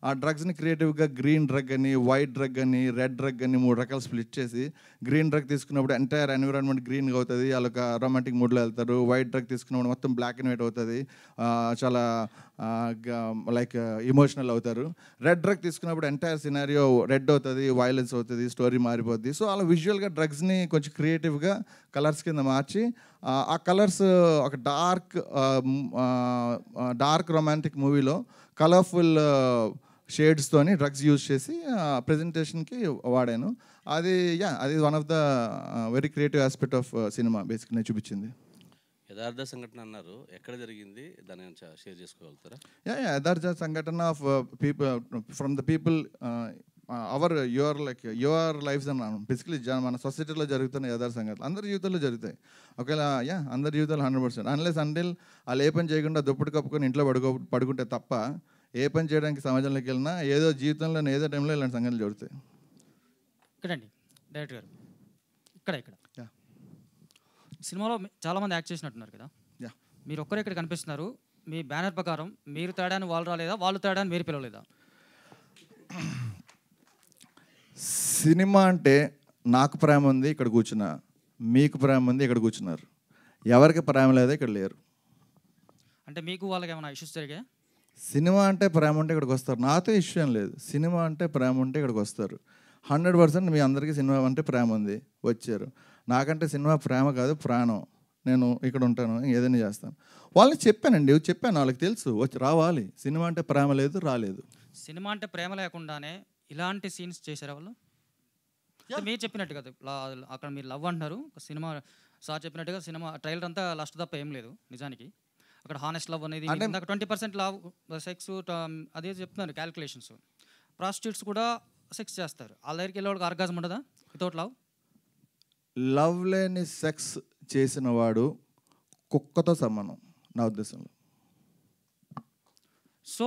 ఆ డ్రగ్స్ని క్రియేటివ్గా గ్రీన్ డ్రగ్ అని, వైట్ డ్రగ్ అని, రెడ్ డ్రగ్ అని 3 రకాలు స్ప్లిట్ చేసి, గ్రీన్ డ్రగ్ తీసుకున్నప్పుడు ఎంటైర్ ఎన్విరాన్మెంట్ గ్రీన్గా అవుతుంది, వాళ్ళొక రొమాంటిక్ మూడ్లో వెళ్తారు. వైట్ డ్రగ్ తీసుకున్నప్పుడు మొత్తం బ్లాక్ అండ్ వైట్ అవుతుంది, చాలా లైక్ ఇమోషనల్ అవుతారు. రెడ్ డ్రగ్ తీసుకున్నప్పుడు ఎంటైర్ సినారియో రెడ్ అవుతుంది, వైలెన్స్ అవుతుంది, స్టోరీ మారిపోద్ది. సో అలా విజువల్గా డ్రగ్స్ని కొంచెం క్రియేటివ్గా కలర్స్ కింద మార్చి, ఆ కలర్స్ ఒక డార్క్ రొమాంటిక్ మూవీలో కలర్ఫుల్ షేడ్స్తోని డ్రగ్స్ యూజ్ చేసి ప్రజెంటేషన్కి వాడాను. అది యా, అది one of the very creative aspect of cinema బేసిక్గా నేను చూపించింది. యథార్థ సంఘటన అన్నారు, ఎక్కడ జరిగింది, దాన్ని షేర్ చేసుకోగలుగుతారా? యా, యథార్థ సంఘటన of people from the people, your lifes అన్నాను. బేసికలీ మన సొసైటీలో జరుగుతున్న యథార్థ సంఘటనలు అందరి జీవితాల్లో జరుగుతాయి. ఒకవేళ యా, అందరి జీవితాలు 100%. అన్లెస్ అంటిల్ వాళ్ళు ఏ పని చేయకుండా దుప్పటి కప్పుకొని ఇంట్లో పడుకుంటే తప్ప ఏ పని చేయడానికి సమాజంలోకి వెళ్ళినా ఏదో జీవితంలో ఏదో టైంలో ఇలాంటి సంఘటనలు జరుగుతాయి. ఇక్కడండి డైరెక్టర్ గారు, ఇక్కడ సినిమాలో చాలామంది యాక్ట్ చేసినట్టున్నారు కదా, మీరు ఒక్కరే ఇక్కడ కనిపిస్తున్నారు. మీ బ్యానర్ ప్రకారం మీరు తేడాని వాళ్ళు రాలేదా, వాళ్ళు తేడాని మీరు పిలవలేదా? సినిమా అంటే నాకు ప్రేమ ఉంది, ఇక్కడ కూర్చున్నా, మీకు ప్రేమ ఉంది, ఇక్కడ కూర్చున్నారు. ఎవరికి ప్రేమ లేదో ఇక్కడ లేరు. అంటే మీకు వాళ్ళకి ఏమైనా ఇష్యూస్ జరిగాయి? సినిమా అంటే ప్రేమ ఉంటే ఇక్కడికి వస్తారు. నాతో ఇష్యూ ఏం లేదు. సినిమా అంటే ప్రేమ ఉంటే ఇక్కడికి వస్తారు. 100% మీ అందరికీ సినిమా అంటే ప్రేమ ఉంది, వచ్చారు. నాకంటే సినిమా ప్రేమ కాదు, ప్రాణం. నేను ఇక్కడ ఉంటాను, ఏదైనా చేస్తాను. వాళ్ళని చెప్పాను, వాళ్ళకి తెలుసు వచ్చి రావాలి. సినిమా అంటే ప్రేమ లేదు, రాలేదు. సినిమా అంటే ప్రేమ లేకుండానే ఇలాంటి సీన్స్ చేశారా వాళ్ళు? మీరు చెప్పినట్టు కదా అక్కడ మీరు లవ్ అంటున్నారు, సినిమా సార్ చెప్పినట్టుగా సినిమా ట్రైలర్ అంతా లాస్ట్ తప్ప ఏం లేదు నిజానికి. అక్కడ హానెస్ట్ లవ్ అనేది 20% లవ్ సెక్స్ అదే చెప్తున్నారు క్యాలిక్యులేషన్స్. ప్రాస్టిట్యూట్స్ కూడా సెక్స్ చేస్తారు, వాళ్ళ దగ్గరికి వెళ్ళేవాడికి ఆర్గాజం ఉండదా వితౌట్ లవ్? లవ్ లేని సెక్స్ చేసిన వాడు కుక్కతో సమానం నా ఉద్దేశంలో. సో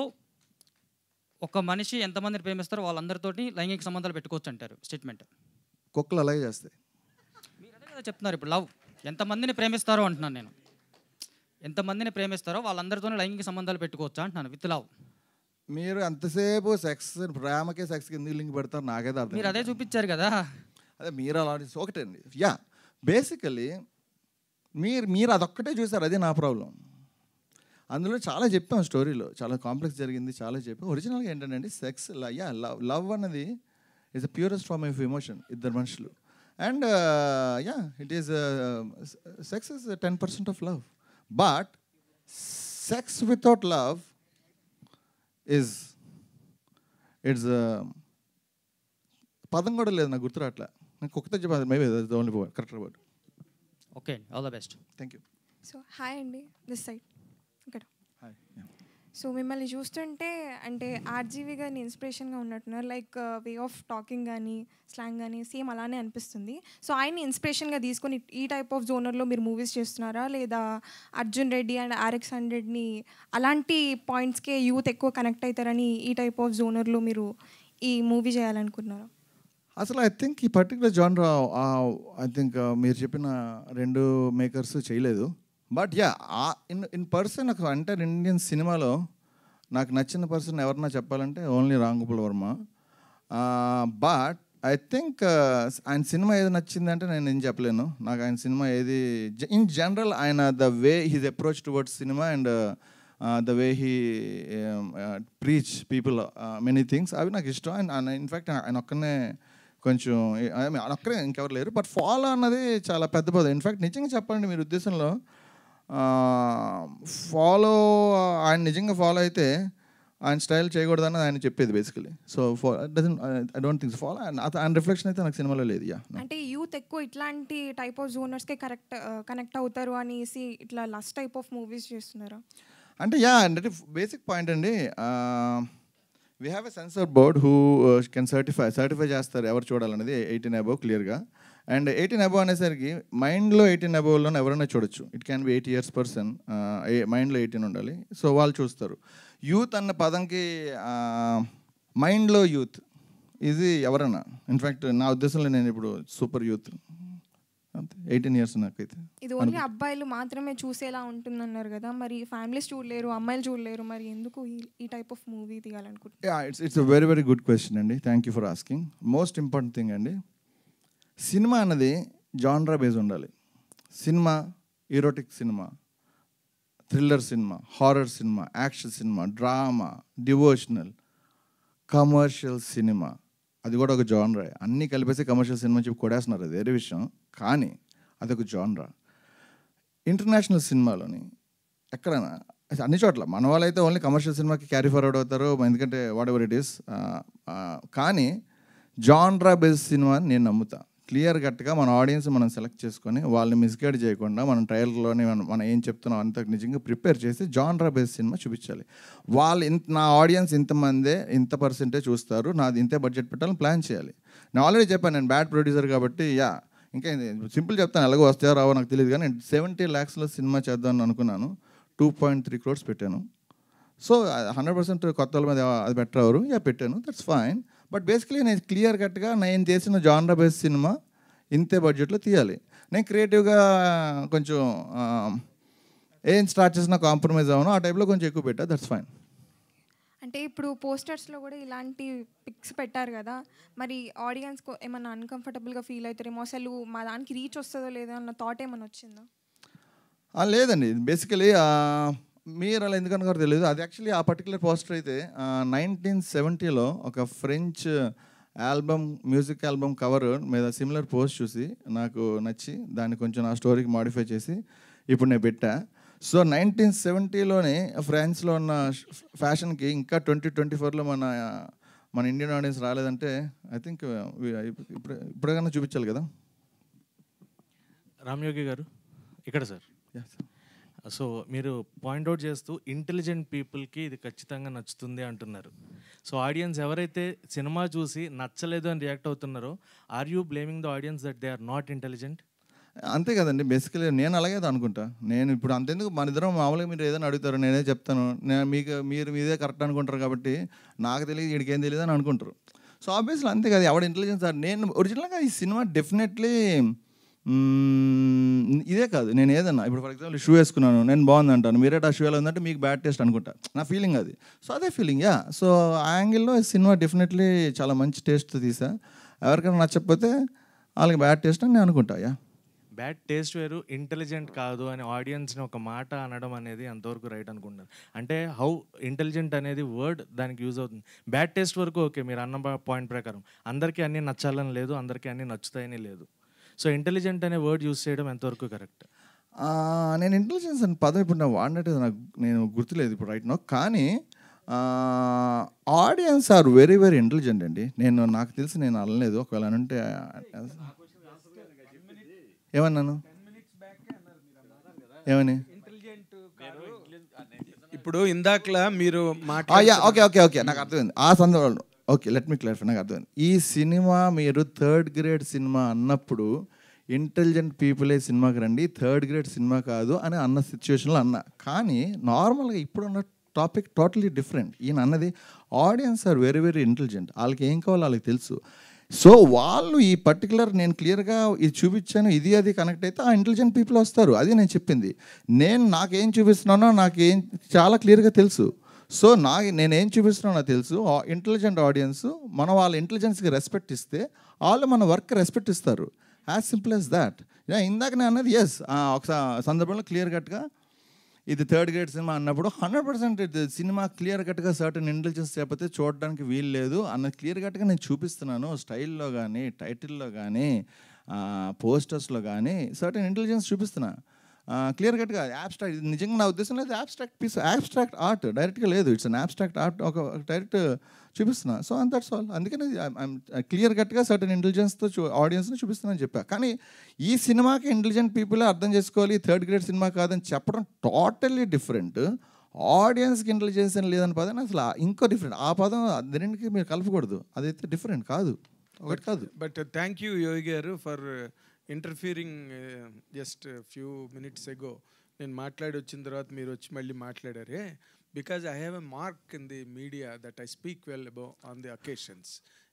ఒక మనిషి ఎంతమందిని ప్రేమిస్తారో వాళ్ళందరితోటి లైంగిక సంబంధాలు పెట్టుకోవచ్చు అంటారు స్టేట్మెంట్. కుక్కలు అలాగే చేస్తాయి. మీరు అదే కదా చెప్తున్నారు, ఇప్పుడు లవ్ ఎంతమందిని ప్రేమిస్తారో అంటున్నాను నేను. ఎంతమందిని ప్రేమిస్తారో వాళ్ళందరితోనే లైంగిక సంబంధాలు పెట్టుకోవచ్చా అంటున్నాను విత్ లవ్. మీరు ఎంతసేపు సెక్స్ ప్రేమకే సెక్స్కి ఎందుకు లింక్ పెడతారు నాకైతే అర్థం. మీరు అదే చూపించారు కదా. అదే మీరు అలా ఒకటండి. యా బేసికలీ మీరు అదొక్కటే చూసారు, అది నా ప్రాబ్లం. అందులో చాలా చెప్పాం, స్టోరీలో చాలా కాంప్లెక్స్ జరిగింది, చాలా చెప్పాం. ఒరిజినల్గా ఏంటంటే సెక్స్ లవ్ అన్నది is the purest form of emotion ఇద్దరు మనుషులు. And it is sex is 10% of love. But sex without love it's పదం కూడా లేదు, నాకు గుర్తురాట్లా. నాకు ఒక్కటే చెప్పాలి, maybe only correct word. Okay, all the best. Thank you. So hi అండి, దిస్ సైడ్ ఇక్కడ. హాయ్. సో మిమ్మల్ని చూస్తుంటే అంటే ఆర్జీవి గారిని ఇన్స్పిరేషన్గా ఉన్నట్టున్నారు, లైక్ వే ఆఫ్ టాకింగ్ కానీ స్లాంగ్ కానీ సేమ్ అలానే అనిపిస్తుంది. సో ఆయన్ని ఇన్స్పిరేషన్గా తీసుకొని ఈ టైప్ ఆఫ్ జోనర్లో మీరు మూవీస్ చేస్తున్నారా, లేదా అర్జున్ రెడ్డి అండ్ RX-100ని అలాంటి పాయింట్స్కే యూత్ ఎక్కువ కనెక్ట్ అవుతారని ఈ టైప్ ఆఫ్ జోనర్లో మీరు ఈ మూవీ చేయాలనుకుంటున్నారా? అసలు ఐ థింక్ ఈ పర్టికులర్ జానర్ ఐ థింక్ మీరు చెప్పిన రెండు మేకర్స్ చేయలేదు. బట్ యా ఇన్ పర్సన్ అంటే ఇండియన్ సినిమాలో నాకు నచ్చిన పర్సన్ ఎవరన్నా చెప్పాలంటే only Ram Gopal Varma. But I think ఆయన సినిమా ఏది నచ్చిందంటే నేను ఏం చెప్పలేను. నాకు ఆయన సినిమా ఏది ఇన్ జనరల్ ఆయన the way he's approach towards cinema and the way he preach people many things అవి నాకు ఇష్టం. అండ్ ఇన్ఫ్యాక్ట్ ఆయన ఒక్కనే కొంచెం ఒక్కరే ఇంకెవరు లేరు. బట్ ఫాలో అన్నది చాలా పెద్ద పదం. ఇన్ఫ్యాక్ట్ నిజంగా చెప్పండి, మీరు ఉద్దేశంలో ఆయన నిజంగా ఫాలో అయితే ఆయన స్టైల్ చేయకూడదని ఆయన చెప్పేది basically. So I don't think follow ఆయన రిఫ్లెక్షన్ అయితే నాకు సినిమాలో లేదు. అంటే యూత్ ఎక్కువ ఇట్లాంటి టైప్ ఆఫ్ జోనర్స్కే కనెక్ట్ అవుతారు అనేసి ఇట్లా లస్ట్ టైప్ ఆఫ్ మూవీస్ చేస్తున్నారా? అంటే అంటే బేసిక్ పాయింట్ అండి. We have a censor board who can certify చేస్తారు ఎవరు చూడాలనేది 18 above క్లియర్గా. అండ్ 18 above అనేసరికి మైండ్లో 18 above ఎవరైనా చూడొచ్చు. It can be 8 years person, మైండ్లో 18 ఉండాలి. సో వాళ్ళు చూస్తారు. యూత్ అన్న పదంకి మైండ్లో యూత్ ఇది ఎవరైనా. ఇన్ఫ్యాక్ట్ నా ఉద్దేశంలో నేను ఇప్పుడు సూపర్ యూత్, అంతే 18 years నాకైతే. ఇది ఓన్లీ అబ్బాయిలు మాత్రమే చూసేలా ఉంటుందన్నారు కదా, మరి ఫ్యామిలీస్ చూడలేరు, అమ్మాయిలు చూడలేరు, మరి ఎందుకు ఈ టైప్ ఆఫ్ మూవీ తీయాలనుకుంటున్నారు? It's a very very good question అండి. Thank you for asking. Most important thing అండి, సినిమా అన్నది జాన్రా బేస్ ఉండాలి. Cinema erotic cinema, thriller cinema, horror cinema, action cinema, drama, devotional, commercial cinema, అది కూడా ఒక genre. అన్నీ కలిపేసి కమర్షియల్ సినిమా చెప్పి కొడేస్తున్నారు, అది వేరే విషయం. కానీ అదొక జాన్రా. ఇంటర్నేషనల్ సినిమాలోని ఎక్కడైనా అన్ని చోట్ల మన వాళ్ళైతే ఓన్లీ కమర్షియల్ సినిమాకి క్యారీ ఫార్వర్డ్ అవుతారు, ఎందుకంటే వాట్ ఎవర్ ఇట్ ఈస్. కానీ జాన్రా బేస్డ్ సినిమా నేను నమ్ముతా. క్లియర్ కట్గా మన ఆడియన్స్ మనం సెలెక్ట్ చేసుకొని వాళ్ళని మిస్గైడ్ చేయకుండా మనం ట్రయల్లోనే మనం ఏం చెప్తున్నాం అంత నిజంగా ప్రిపేర్ చేసి జాన్రా బేస్డ్ సినిమా చూపించాలి. వాళ్ళు నా ఆడియన్స్ ఇంతమందే, ఇంత పర్సెంటే చూస్తారు, నాది ఇంతే బడ్జెట్ పెట్టాలని ప్లాన్ చేయాలి. నేను ఆల్రెడీ చెప్పాను, నేను బ్యాడ్ ప్రొడ్యూసర్ కాబట్టి ఇంకా సింపుల్ చెప్తాను, ఎలాగో వస్తాయో రావో నాకు తెలియదు. కానీ 70 lakhsలో సినిమా చేద్దామని అనుకున్నాను, 2.3 crores పెట్టాను. సో 100% కొత్త వాళ్ళ మీద అది బెటర్ ఎవరు పెట్టాను, దట్స్ ఫైన్. బట్ బేసికలీ నేను క్లియర్ కట్గా నేను చేసిన జాన్రా బేస్డ్ సినిమా ఇంతే బడ్జెట్లో తీయాలి. నేను క్రియేటివ్గా కొంచెం ఏం స్టార్ట్ చేసినా కాంప్రమైజ్ అవ్వను, ఆ టైప్లో కొంచెం ఎక్కువ పెట్టా, దట్స్ ఫైన్. అంటే ఇప్పుడు పోస్టర్స్లో కూడా ఇలాంటి పిక్స్ పెట్టారు కదా, మరి ఆడియన్స్ ఏమన్నా అన్కంఫర్టబుల్గా ఫీల్ అవుతారేమో, అసలు మా దానికి రీచ్ వస్తుందో లేదో అన్న థాట్ ఏమైనా వచ్చిందా? లేదండి, బేసికలీ మీరు అలా ఎందుకనుకోరు తెలియదు. అది యాక్చువల్లీ ఆ పర్టికులర్ పోస్టర్ అయితే 1970లో ఒక ఫ్రెంచ్ మ్యూజిక్ ఆల్బమ్ కవర్ మీద సిమిలర్ పోస్ట్ చూసి నాకు నచ్చి దాన్ని కొంచెం నా స్టోరీకి మాడిఫై చేసి ఇప్పుడు నేను పెట్టా. సో 1970లోనే ఫ్రాన్స్లో ఉన్న ఫ్యాషన్కి ఇంకా 2024లో మన ఇండియన్ ఆడియన్స్ రాలేదంటే ఐ థింక్ ఇప్పుడేకన్నా చూపించాలి కదా. రామ్యోగి గారు ఇక్కడ సార్. సో మీరు పాయింట్అవుట్ చేస్తూ ఇంటెలిజెంట్ పీపుల్కి ఇది ఖచ్చితంగా నచ్చుతుంది అంటున్నారు. సో ఆడియన్స్ ఎవరైతే సినిమా చూసి నచ్చలేదు అని రియాక్ట్ అవుతున్నారో, are you blaming the audience that they are not intelligent? అంతే కదండి, బేసికలీ నేను అలాగే అనుకుంటా. నేను ఇప్పుడు అంతెందుకు, మన ఇద్దరం మామూలుగా మీరు ఏదైనా అడుగుతారు, నేనే చెప్తాను, మీరు మీదే కరెక్ట్ అనుకుంటారు కాబట్టి నాకు తెలియదు వీడికి ఏం తెలియదు అని అనుకుంటారు. సో ఆబ్వియస్లీ అంతే కదా, ఎవడ ఇంటెలిజెన్స్. నేను ఒరిజినల్గా ఈ సినిమా డెఫినెట్లీ ఇదే కాదు, నేను ఏదన్నా ఇప్పుడు ఫర్ ఎగ్జాంపుల్ షూ వేసుకున్నాను, నేను బాగుంది అంటాను, మీరే ఆ షూ ఎలా ఉందంటే మీకు బ్యాడ్ టేస్ట్ అనుకుంటా, నా ఫీలింగ్ అది. సో అదే ఫీలింగ్. సో ఆ యాంగిల్లో సినిమా డెఫినెట్లీ చాలా మంచి టేస్ట్ తీసా. ఎవరికైనా నచ్చకపోతే వాళ్ళకి బ్యాడ్ టేస్ట్ అని నేను అనుకుంటా. బ్యాడ్ టేస్ట్ వేరు, ఇంటెలిజెంట్ కాదు అని ఆడియన్స్ని ఒక మాట అనడం అనేది అంతవరకు రైట్ అనుకుంటున్నాను. అంటే హౌ ఇంటెలిజెంట్ అనేది వర్డ్ దానికి యూజ్ అవుతుంది. బ్యాడ్ టేస్ట్ వరకు ఓకే, మీరు అన్న పాయింట్ ప్రకారం అందరికీ అన్నీ నచ్చాలని లేదు, అందరికీ అన్నీ నచ్చుతాయని లేదు. సో ఇంటెలిజెంట్ అనే వర్డ్ యూజ్ చేయడం ఎంతవరకు కరెక్ట్? నేను ఇంటెలిజెన్స్ అనే పదం ఇప్పుడు నాకు వాడినట్టు నేను గుర్తులేదు ఇప్పుడు రైట్ నో. కానీ audience are very very intelligent అండి. నాకు తెలిసి నేను అనలేదు, ఒకవేళ అంటే ఏమన్నాను, ఏమని ఇప్పుడు ఇందాకలా మీరు ఓకే నాకు అర్థమైంది ఆ సందర్భంలో. ఓకే, లెట్ మీ క్లారిఫై, నాకు అర్థమైంది. ఈ సినిమా మీరు 3rd grade సినిమా అన్నప్పుడు ఇంటెలిజెంట్ పీపులే సినిమాకి రండి, 3rd grade సినిమా కాదు అని అన్న సిచ్యువేషన్లో అన్నా. కానీ నార్మల్గా ఇప్పుడున్న టాపిక్ టోటలీ డిఫరెంట్. ఈయన అన్నది audience are very very intelligent, వాళ్ళకి ఏం కావాలో వాళ్ళకి తెలుసు. సో వాళ్ళు ఈ పర్టికులర్ నేను క్లియర్గా ఇది చూపించాను, ఇది అది కనెక్ట్ అయితే ఆ ఇంటెలిజెంట్ పీపుల్ వస్తారు. అది నేను చెప్పింది. నాకేం చూపిస్తున్నానో నాకేం చాలా క్లియర్గా తెలుసు. సో నేనేం చూపిస్తున్నానో నాకు తెలుసు. ఇంటెలిజెంట్ ఆడియన్స్ మనం వాళ్ళ ఇంటెలిజెన్స్కి రెస్పెక్ట్ ఇస్తే వాళ్ళు మన వర్క్ రెస్పెక్ట్ ఇస్తారు. As simple as that. ఇందాక నేను అన్నది ఒక సందర్భంలో క్లియర్ కట్గా ఇది 3rd grade సినిమా అన్నప్పుడు 100% ఇది సినిమా క్లియర్ కట్గా సర్టన్ ఇంటెలిజెన్స్ లేకపోతే చూడడానికి వీలు లేదు అన్నది క్లియర్ కట్గా నేను చూపిస్తున్నాను. స్టైల్లో కానీ, టైటిల్లో కానీ, పోస్టర్స్లో కానీ సర్టన్ ఇంటెలిజెన్స్ చూపిస్తున్నా క్లియర్ కట్గా. యాబ్స్ట్రాక్ట్ నిజంగా నా ఉద్దేశం లేదు, యాబ్స్ట్రాక్ట్ ఆర్ట్ డైరెక్ట్గా లేదు, ఇట్స్ అన్ యాబ్స్ట్రాక్ట్ ఆర్ట్ ఒక డైరెక్ట్ చూపిస్తున్నా. So and that's all. అందుకని క్లియర్ కట్గా సర్టన్ ఇంటెలిజెన్స్తో ఆడియన్స్ని చూపిస్తున్నాను చెప్పా. కానీ ఈ సినిమాకి ఇంటెలిజెంట్ పీపులే అర్థం చేసుకోవాలి, 3rd grade సినిమా కాదని చెప్పడం టోటల్లీ డిఫరెంట్. ఆడియన్స్కి ఇంటెలిజెన్స్ అని లేదని పదం అసలు ఇంకో డిఫరెంట్. ఆ పదం రెండింటికి మీరు కలపకూడదు, అదైతే డిఫరెంట్ కాదు, ఒకటి కాదు. But thank you Yogi garu for interfering just few minutes ago. నేను మాట్లాడి వచ్చిన తర్వాత మీరు వచ్చి మళ్ళీ మాట్లాడారే. Because I have a mark in the media that I speak well above on the occasions.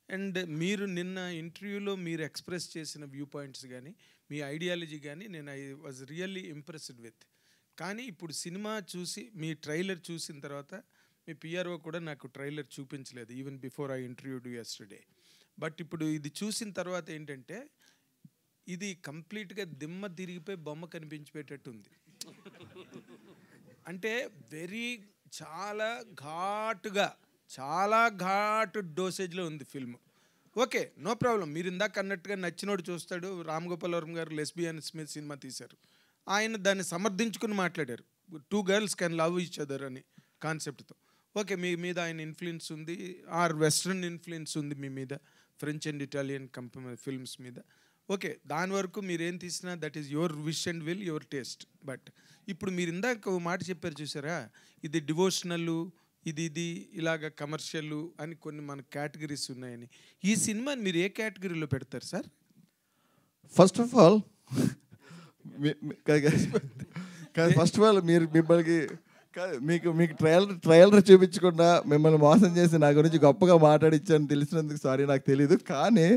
And మీరు నిన్న ఇంటర్వ్యూలో మీరు ఎక్స్ప్రెస్ చేసిన వ్యూ పాయింట్స్ కానీ, మీ ఐడియాలజీ కానీ I was really impressed with. కానీ ఇప్పుడు సినిమా చూసి, మీ ట్రైలర్ చూసిన తర్వాత, మీ పిఆర్ఓ కూడా నాకు ట్రైలర్ చూపించలేదు even before I interviewed yesterday. But ఇప్పుడు ఇది చూసిన తర్వాత ఏంటంటే ఇది కంప్లీట్గా దిమ్మ తిరిగిపోయి బొమ్మ కనిపించిపెట్టేట్టుంది. అంటే చాలా ఘాటు డోసేజ్లో ఉంది ఫిల్మ్. Okay, no problem. మీరు ఇందాక అన్నట్టుగా నచ్చినోడు చూస్తాడు. రామ్ గోపాల్ వర్మ గారు లెస్బియన్ స్మిత్ సినిమా తీశారు, ఆయన దాన్ని సమర్థించుకుని మాట్లాడారు. 2 girls can love each other అని కాన్సెప్ట్తో. ఓకే, మీ మీద ఆయన ఇన్ఫ్లుయెన్స్ ఉంది, ఆర్ వెస్ట్రన్ ఇన్ఫ్లుయెన్స్ ఉంది మీ మీద, ఫ్రెంచ్ అండ్ ఇటాలియన్ ఫిల్మ్స్ మీద. ఓకే, దాని వరకు మీరేం తీసినా that is your wish and will, your taste. But ఇప్పుడు మీరు ఇందాక మాట చెప్పారు చూసారా, ఇది డివోషనల్, ఇది ఇలాగ కమర్షియల్ అని కొన్ని మన కేటగిరీస్ ఉన్నాయని. ఈ సినిమాని మీరు ఏ కేటగిరీలో పెడతారు సార్? ఫస్ట్ ఆఫ్ ఆల్ మీరు మిమ్మల్ని మీకు ట్రయలర్ చూపించకుండా మిమ్మల్ని మోసం చేసి నా గురించి గొప్పగా మాట్లాడిచ్చాను తెలిసినందుకు సారీ, నాకు తెలీదు. కానీ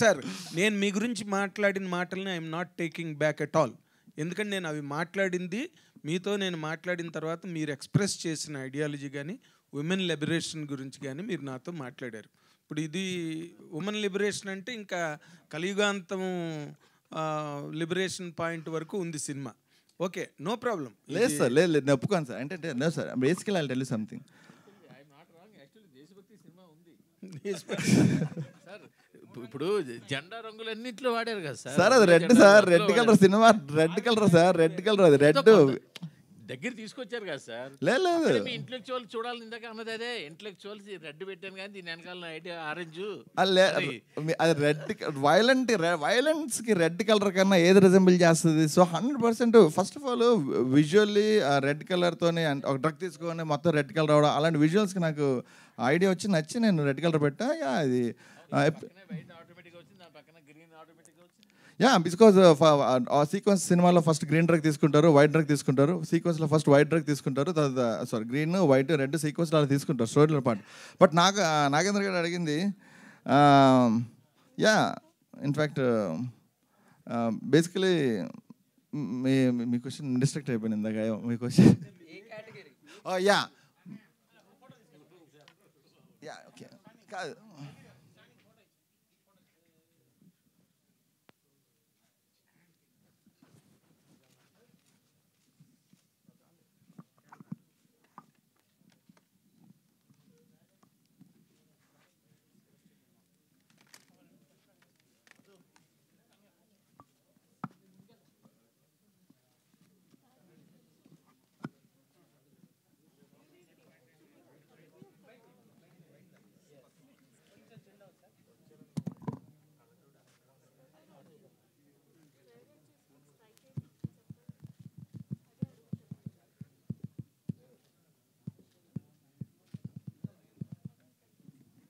సార్ నేను మీ గురించి మాట్లాడిన మాటల్ని I'm not taking back at all. ఎందుకంటే నేను అవి మాట్లాడింది మీతో, నేను మాట్లాడిన తర్వాత మీరు ఎక్స్ప్రెస్ చేసిన ఐడియాలజీ కానీ, ఉమెన్ లిబరేషన్ గురించి కానీ మీరు నాతో మాట్లాడారు. ఇప్పుడు ఇది ఉమెన్ లిబరేషన్ అంటే ఇంకా కలియుగాంతం లిబరేషన్ పాయింట్ వరకు ఉంది సినిమా. Okay, no problem. లేదు సార్, లేదు నేను ఒప్పుకోను సార్. అంటే no sir, basically I'll tell you something. ఇప్పుడు జెండా రంగులన్నింటిలో వాడారు కదా సార్. సార్ అది red sir, red colour cinema, red colour sir, red colour, అది రెడ్ దగ్గర తీసుకొచ్చారు కదా సార్. లేదు మీ ఇంటలెక్చువల్ చూడాలి, ఇందాక అన్నది అదే ఇంటలెక్చువల్స్ రెడ్ పెట్టాను కానీ దీని వెనకాల ఐడియా ఆరెంజ్. అది రెడ్ వైలెన్స్కి రెడ్ కలర్ కన్నా ఏది రిజెంబుల్ చేస్తుంది? So 100% first of all visually red కలర్తోనే ఒక డ్రగ్ తీసుకొని మొత్తం రెడ్ కలర్ అవడం అలాంటి విజువల్స్కి నాకు ఐడియా వచ్చి నచ్చి నేను రెడ్ కలర్ పెట్టా. అది బికాజ్ సీక్వెన్స్ సినిమాలో ఫస్ట్ గ్రీన్ డ్రగ్ తీసుకుంటారు, వైట్ డ్రగ్ తీసుకుంటారు. సీక్వెన్స్లో ఫస్ట్ వైట్ డ్రగ్ తీసుకుంటారు, తర్వాత గ్రీన్ వైట్ రెడ్ సీక్వెన్స్లో అలా తీసుకుంటారు స్టోరీలో పాటు. బట్ నాగేంద్ర గారు అడిగింది ఇన్ఫ్యాక్ట్ బేసికలీ మీ క్వశ్చన్ డిస్ట్రాక్ట్ అయిపోయింది ఇందాక మీ క్వశ్చన్. ఓకే కాదు,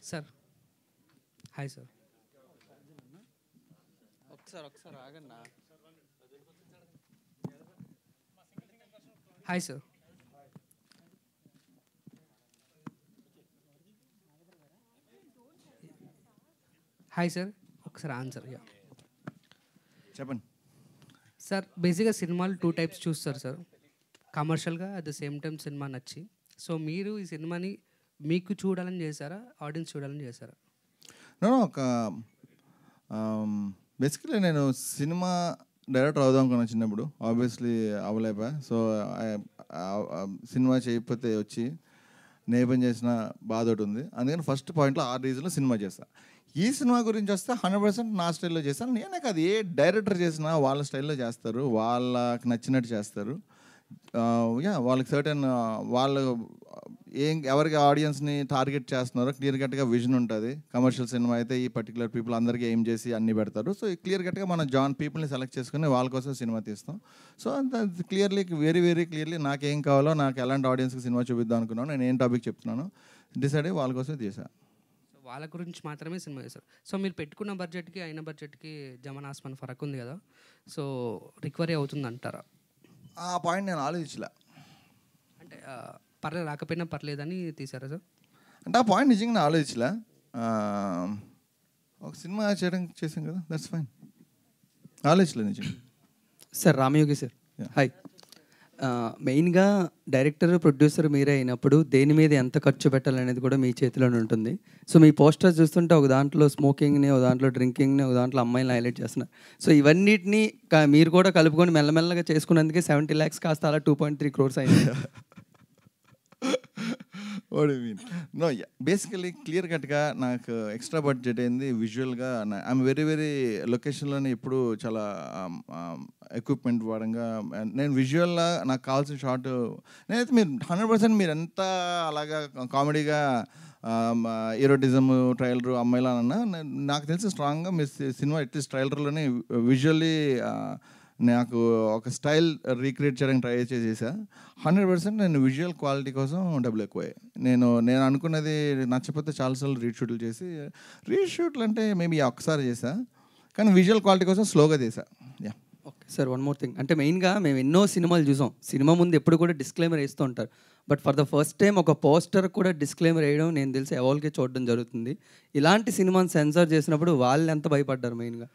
సార్ హాయ్ సార్. ఒకసారి ఆగన్నా. Hi sir. Hi sir. ఒకసారి ఆన్సర్ చెప్పండి సార్. బేసిక్గా సినిమాలు 2 టైప్స్ చూస్తారు సార్, కమర్షియల్గా at the same time cinema నచ్చి. సో మీరు ఈ సినిమాని మీకు చూడాలని చేశారా, ఆడియన్స్ చూడాలని చేశారా? ఒక బేసికలీ నేను సినిమా డైరెక్టర్ అవుదాం అనుకున్నాను చిన్నప్పుడు, ఆబ్వియస్లీ అవ్వలేపా. సో సినిమా చేయకపోతే వచ్చి నేపథ్యం చేసిన బాధ ఒకటి ఉంది. అందుకని ఫస్ట్ పాయింట్లో 6 రీజన్లో సినిమా చేస్తాను. ఈ సినిమా గురించి వస్తే 100% నా స్టైల్లో చేస్తాను. నేనే కాదు, ఏ డైరెక్టర్ చేసినా వాళ్ళ స్టైల్లో చేస్తారు, వాళ్ళకి నచ్చినట్టు చేస్తారు. వాళ్ళకి సర్టెన్ వాళ్ళు ఎవరికి ఆడియన్స్ని టార్గెట్ చేస్తున్నారో క్లియర్ కట్గా విజన్ ఉంటుంది. కమర్షియల్ సినిమా అయితే ఈ పర్టికులర్ పీపుల్ అందరికీ ఎయిమ్ చేసి అన్నీ పెడతారు. సో క్లియర్ కట్గా మనం పీపుల్ని సెలెక్ట్ చేసుకుని వాళ్ళ కోసం సినిమా తీస్తాం. సో అంత క్లియర్లీ వెరీ క్లియర్లీ నాకేం కావాలో, నాకు ఎలాంటి ఆడియన్స్కి సినిమా చూపిద్దాం అనుకున్నాను, నేను ఏం టాపిక్ చెప్తున్నాను డిసైడ్ అయ్యి వాళ్ళ కోసమే తీసాను. సో వాళ్ళ గురించి మాత్రమే సినిమా చేస్తారు. సో మీరు పెట్టుకున్న బడ్జెట్కి అయిన బడ్జెట్కి జమన్ ఆస్మాన్ ఫరక్ ఉంది కదా, సో రికవరీ అవుతుంది అంటారా? ఆ పాయింట్ నేను ఆలోచించలే. అంటే పర్లేదు, రాకపోయినా పర్లేదని తీసారా సార్? అంటే ఆ పాయింట్ నిజంగా నేను ఆలోచించలే. ఒక సినిమా చేసాం కదా, దట్స్ ఫైన్. ఆలోచించలేదు నిజంగా. Sir Ramayogi sir, hi. మెయిన్గా డైరెక్టర్ ప్రొడ్యూసర్ మీరే అయినప్పుడు దేని మీద ఎంత ఖర్చు పెట్టాలనేది కూడా మీ చేతిలోనే ఉంటుంది. సో మీ పోస్టర్స్ చూస్తుంటే ఒక దాంట్లో స్మోకింగ్ని, ఒక దాంట్లో డ్రింకింగ్ని, ఒక దాంట్లో అమ్మాయిని హైలైట్ చేస్తున్నారు. సో ఇవన్నిటిని మీరు కూడా కలుపుకొని మెల్లమెల్లగా చేసుకున్నందుకే 70 lakhs కాస్త అలా 2.3 crores అయింది. What you mean? No, basically clear కట్గా నాకు ఎక్స్ట్రా బడ్జెట్ అయింది విజువల్గా. ఐఎమ్ వెరీ లొకేషన్లోనే ఇప్పుడు చాలా ఎక్విప్మెంట్ వాడంగా నేను విజువల్గా నాకు కావాల్సిన షార్ట్ నేనైతే మీరు 100% మీరు ఎంత అలాగా కామెడీగా ఈరోటిజం ట్రైలర్ అమ్మాయిలా అన్నా నాకు తెలిసి స్ట్రాంగ్గా మీ సినిమా అట్లీస్ట్ ట్రైలర్లోనే విజువల్లీ నాకు ఒక స్టైల్ రీక్రియేట్ చేయడానికి ట్రై చేసా. 100% నేను విజువల్ క్వాలిటీ కోసం డబ్బులు ఎక్కువయ్యాయి. నేను అనుకున్నది నచ్చకపోతే చాలాసార్లు రీషూట్లు చేసి, రీషూట్లు అంటే మేబీ ఒక్కసారి చేసా, కానీ విజువల్ క్వాలిటీ కోసం స్లోగా చేసా. Okay sir, one more thing. అంటే మెయిన్గా మేము ఎన్నో సినిమాలు చూసాం, సినిమా ముందు ఎప్పుడు కూడా డిస్క్లైమర్ వేస్తూ ఉంటారు. But for the first time ఒక పోస్టర్ కూడా డిస్క్లైమర్ వేయడం నేను తెలిసి ఎవరికి చూడడం జరుగుతుంది. ఇలాంటి సినిమాని సెన్సార్ చేసినప్పుడు వాళ్ళు ఎంత భయపడ్డారు మెయిన్గా?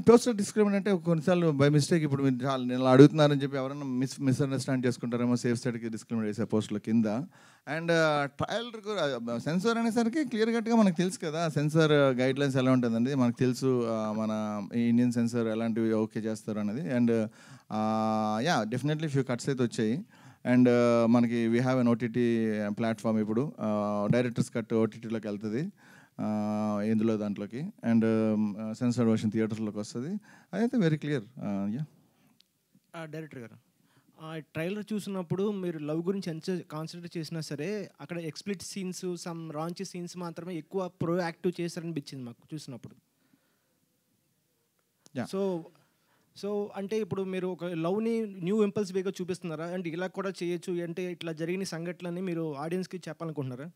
పోస్టర్ డిస్క్రిమినేట్ అంటే కొన్నిసార్లు బై మిస్టేక్ ఇప్పుడు మీరు నేను అడుగుతున్నారని చెప్పి ఎవరైనా మిస్అండర్స్టాండ్ చేసుకుంటారేమో, సేఫ్ సైడ్కి డిస్క్రిమినేట్ చేసే పోస్టుల కింద. అండ్ ట్రయలర్ సెన్సార్ అనేసరికి క్లియర్ కట్గా మనకు తెలుసు కదా, సెన్సార్ గైడ్లైన్స్ ఎలా ఉంటుందండి మనకు తెలుసు, మన ఇండియన్ సెన్సార్ ఎలాంటివి ఓకే చేస్తారు అనేది. అండ్ డెఫినెట్లీ ఫ్యూ కట్స్ అయితే వచ్చాయి. అండ్ మనకి we have an OTT platform, ఇప్పుడు డైరెక్టర్స్ కట్ ఓటీటీలోకి వెళ్తుంది ఇందులో దాంట్లోకి. అండ్ సెన్సార్డ్ వర్షన్ థియేటర్లోకి వస్తుంది. అదైతే వెరీ క్లియర్. డైరెక్టర్ గారు, ఆ ట్రైలర్ చూసినప్పుడు మీరు లవ్ గురించి ఎంత కాన్సన్ట్రేట్ చేసినా సరే అక్కడ ex-split scenes, some Ranchi scenes మాత్రమే ఎక్కువ ప్రోయాక్టివ్ చేశారనిపించింది మాకు చూసినప్పుడు. సో అంటే ఇప్పుడు మీరు ఒక లవ్ని న్యూ ఇంపల్సివ్గా చూపిస్తున్నారా? అంటే ఇలా కూడా చేయొచ్చు అంటే ఇట్లా జరిగిన సంఘటనలని మీరు ఆడియన్స్కి చెప్పాలనుకుంటున్నారా?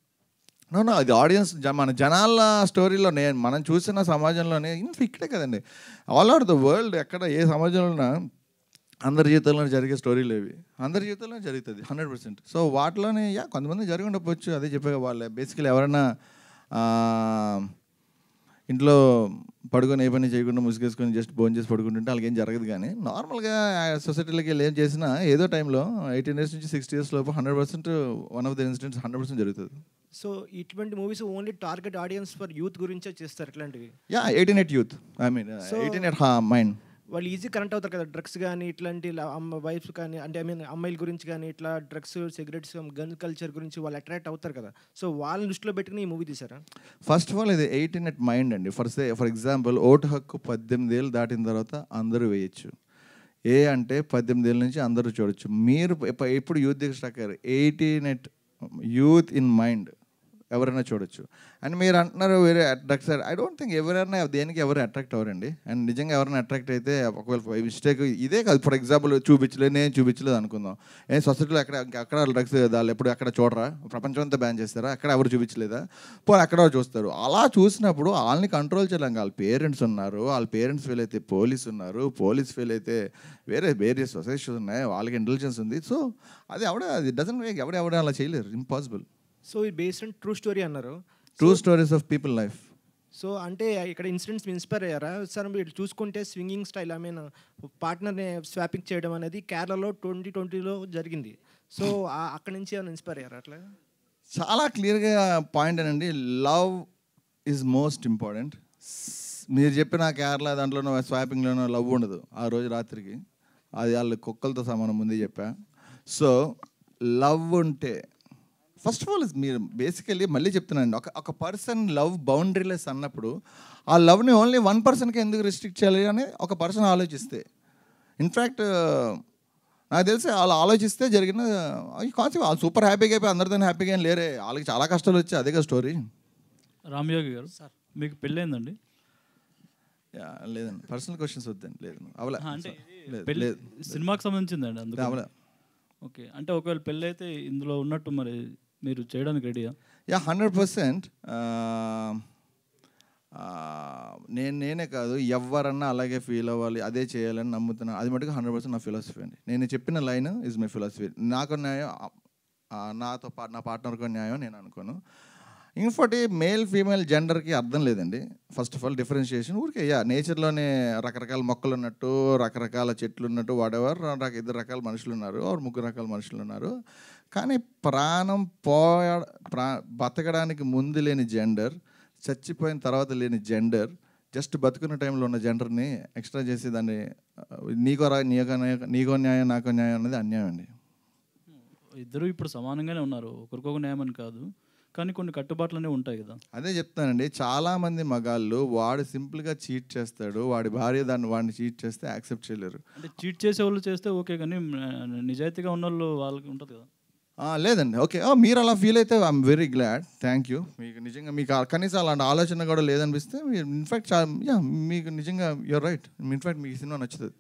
నో అది ఆడియన్స్ మన జనాల స్టోరీలోనే మనం చూసిన సమాజంలోనే ఇక్కడే కదండి, ఆల్ ఓవర్ ద వరల్డ్ ఎక్కడ ఏ సమాజంలో అందరి జీవితంలో జరిగే స్టోరీలు ఇవి, అందరి జీవితంలో జరుగుతుంది 100%. సో వాటిలోనే కొంతమంది జరిగి ఉండకపోవచ్చు, అదే చెప్పే వాళ్ళే బేసికలీ ఎవరైనా ఇంట్లో పడుకొని ఏ పని చేయకుండా ముసుగేసుకొని జస్ట్ భోజనం చేసి పడుకుంటుంటే వాళ్ళకి ఏం జరగదు. కానీ నార్మల్గా సొసైటీలోకి వెళ్ళి ఏం చేసినా ఏదో టైంలో 18 years నుంచి 60 years లోపు 100% వన్ ఆఫ్ ద ఇన్సిడెంట్స్ 100% జరుగుతుంది. సో ఇటువంటి movies only target audience for youth గురించే చేస్తారు ఇట్లాంటివి? 18 at youth, I mean 18 at mind. వాళ్ళు ఈజీ కనెక్ట్ అవుతారు కదా డ్రగ్స్ కానీ ఇట్లాంటి వైఫ్స్ కానీ, అంటే ఐ మీన్ అమ్మాయిల గురించి కానీ ఇట్లా డ్రగ్స్, సిగరెట్స్, గన్ కల్చర్ గురించి వాళ్ళు అట్రాక్ట్ అవుతారు కదా. సో వాళ్ళని దృష్టిలో పెట్టుకుని ఈ మూవీ తీసారా? ఫస్ట్ ఆఫ్ ఆల్ ఇది 18 at mind అండి. ఫర్ ఎగ్జాంపుల్ ఓటు హక్కు 18 ఏళ్ళు దాటిన తర్వాత అందరూ వేయచ్చు. అంటే 18 ఏళ్ళ నుంచి అందరూ చూడొచ్చు. మీరు ఎప్పుడు యూత్ దగ్గర స్టాక్ అయ్యారు, 18 at యూత్ ఇన్ మైండ్ ఎవరైనా చూడొచ్చు. అండ్ మీరు అంటున్నారు వేరే డ్రగ్స్, ఐ డోంట్ థింక్ ఎవరైనా దేనికి ఎవరు అట్రాక్ట్ అవ్వరండి. అండ్ నిజంగా ఎవరైనా అట్రాక్ట్ అయితే ఒకవేళ మిస్టేక్ ఇదే కాదు, ఫర్ ఎగ్జాంపుల్ నేను చూపించలేదు అనుకుందాం, సొసైటీలో అక్కడ డ్రగ్స్ వాళ్ళు ఎప్పుడు అక్కడ చూడరా, ప్రపంచం అంతా బ్యాన్ చేస్తారా, అక్కడ ఎవరు చూపించలేదా, పోనీ అక్కడ చూస్తారు. అలా చూసినప్పుడు వాళ్ళని కంట్రోల్ చేయలేం. వాళ్ళ పేరెంట్స్ ఉన్నారు, వాళ్ళ పేరెంట్స్ ఫెయిల్ అయితే పోలీస్ ఉన్నారు, పోలీస్ ఫెయిల్ అయితే వేరే సొసైటీస్ ఉన్నాయి, వాళ్ళకి ఇంటెలిజెన్స్ ఉంది. సో అది ఎవడ అలా చేయలేరు, ఇంపాసిబుల్. సో ఇది బేస్డ్ ఆన్ ట్రూ స్టోరీ అన్నారు, true stories of people life. So అంటే ఇక్కడ ఇన్సిడెంట్స్ ఇన్స్పైర్ అయ్యారా సార్? మీరు చూసుకుంటే స్వింగింగ్ స్టైల్, ఐ మీన్ పార్ట్నర్ని స్వాపింగ్ చేయడం అనేది కేరళలో 2020లో జరిగింది. సో అక్కడి నుంచి ఏమైనా ఇన్స్పైర్ అయ్యారా? అట్లా చాలా క్లియర్గా పాయింట్ అనండి, లవ్ ఈజ్ మోస్ట్ ఇంపార్టెంట్. మీరు చెప్పిన కేరళ దాంట్లోనో స్వాపింగ్లోనో లవ్ ఉండదు ఆ రోజు రాత్రికి, అది వాళ్ళు కుక్కలతో సమానం ముందే చెప్పా. సో లవ్ ఉంటే ఫస్ట్ ఆఫ్ ఆల్ మీరు బేసికలీ మళ్ళీ చెప్తున్నానండి, ఒక పర్సన్ లవ్ బౌండరీలెస్ అన్నప్పుడు ఆ లవ్ని ఓన్లీ 1 ఎందుకు రిస్ట్రిక్ట్ చేయాలి అని ఒక పర్సన్ ఆలోచిస్తే, ఇన్ఫ్యాక్ట్ నాకు తెలిసి వాళ్ళు ఆలోచిస్తే జరిగిన ఈ కాన్సెప్ట్ వాళ్ళు సూపర్ హ్యాపీగా అయిపోయి అందరితో హ్యాపీగా ఏం లేరే, వాళ్ళకి చాలా కష్టాలు వచ్చాయి. అదేగా స్టోరీ. రామయోగి గారు మీకు పెళ్ళైందండి? లేదండి, పర్సనల్ క్వశ్చన్స్ వద్దండి. లేదు అవలే, అంటే లేదు సినిమాకి సంబంధించిందండి అందుకు అవలే. ఓకే, అంటే ఒకవేళ పెళ్ళి అయితే ఇందులో ఉన్నట్టు మరి మీరు చేయడానికి రెడీయా? 100%. నేనే కాదు ఎవరన్నా అలాగే ఫీల్ అవ్వాలి, అదే చేయాలని నమ్ముతున్నాను. అది మటుకు 100% నా ఫిలాసఫీ అండి. నేను చెప్పిన లైన్ ఈజ్ మై ఫిలాసఫీ. నాకు న్యాయం, నా పార్ట్నర్కు న్యాయం నేను అనుకోను. ఇంకోటి మేల్ ఫీమేల్ జెండర్కి అర్థం లేదండి. ఫస్ట్ ఆఫ్ ఆల్ డిఫరెన్షియేషన్ ఊరికే నేచర్లోనే రకరకాల మొక్కలు ఉన్నట్టు, రకరకాల చెట్లు ఉన్నట్టు, వాడెవర్ 2 రకాల మనుషులు ఉన్నారు, 3 రకాల మనుషులు ఉన్నారు. కానీ ప్రాణం బతకడానికి ముందు లేని జెండర్, చచ్చిపోయిన తర్వాత లేని జెండర్, జస్ట్ బతుకున్న టైంలో ఉన్న జెండర్ని ఎక్స్ట్రా చేసి దాన్ని నీకో న్యాయం నాకో న్యాయం అనేది అన్యాయం అండి. ఇద్దరు ఇప్పుడు సమానంగానే ఉన్నారు, ఒకరికొక న్యాయం అని కాదు, కానీ కొన్ని కట్టుబాట్లనే ఉంటాయి కదా. అదే చెప్తానండి, చాలామంది మగాళ్ళు వాడు సింపుల్గా చీట్ చేస్తాడు, వాడి భార్య వాడిని చీట్ చేస్తే యాక్సెప్ట్ చేయలేరు. అంటే చీట్ చేసేవాళ్ళు చేస్తే ఓకే, కానీ నిజాయితీగా ఉన్న వాళ్ళు వాళ్ళకి ఉంటుంది కదా. లేదండి. ఓకే, మీరు అలా ఫీల్ అయితే I'm very glad, thank you. మీకు నిజంగా మీకు కనీసం అలాంటి ఆలోచన కూడా లేదనిపిస్తే ఇన్ఫ్యాక్ట్ మీకు నిజంగా యూర్ రైట్. ఇన్ఫ్యాక్ట్ మీకు సినిమా నచ్చుతుంది.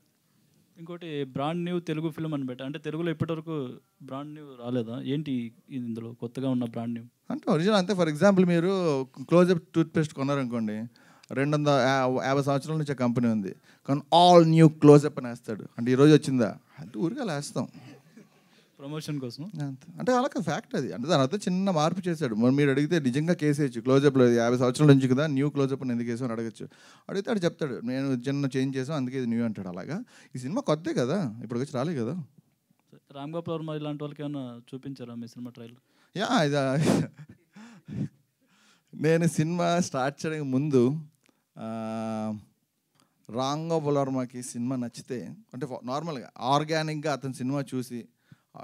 ఇంకోటి బ్రాండ్ న్యూ తెలుగు ఫిల్మ్ అని పెట్టా, అంటే తెలుగులో ఇప్పటివరకు బ్రాండ్ న్యూ రాలేదా ఏంటి ఇందులో కొత్తగా ఉన్న బ్రాండ్ న్యూ? అంటే ఒరిజినల్ అంతే. ఫర్ ఎగ్జాంపుల్ మీరు క్లోజప్ టూత్పేస్ట్ కొన్నారనుకోండి, 250 సంవత్సరాల నుంచి కంపెనీ ఉంది, కానీ ఆల్ న్యూ క్లోజప్ అని వేస్తాడు. అంటే ఈరోజు వచ్చిందా అంటే ఊరిగా వేస్తాం ప్రమోషన్ కోసం. అంటే అలా ఫ్యాక్ట్ అది. అంటే దాని అర్థం చిన్న మార్పు చేశాడు. మీరు అడిగితే నిజంగా కేసు వేయచ్చు, క్లోజప్లో 50 సంవత్సరాల నుంచి కదా న్యూ క్లోజప్ అని ఎందుకు వేసామని అడగచ్చు. అడిగితే అడు చెప్తాడు నేను చిన్న చేంజ్ చేసాం అందుకే ఇది న్యూ అంటాడు. అలాగా ఈ సినిమా కొత్తే కదా, ఇప్పుడు వచ్చి రాలే కదా. రామ్ గోపాల్ వర్మ ఇలాంటి వాళ్ళకి ఏమైనా చూపించారా మీ సినిమా ట్రైలర్? నేను సినిమా స్టార్ట్ చేయడానికి ముందు రామ్ గోపాల్ వర్మకి సినిమా నచ్చితే, అంటే నార్మల్గా ఆర్గానిక్గా అతని సినిమా చూసి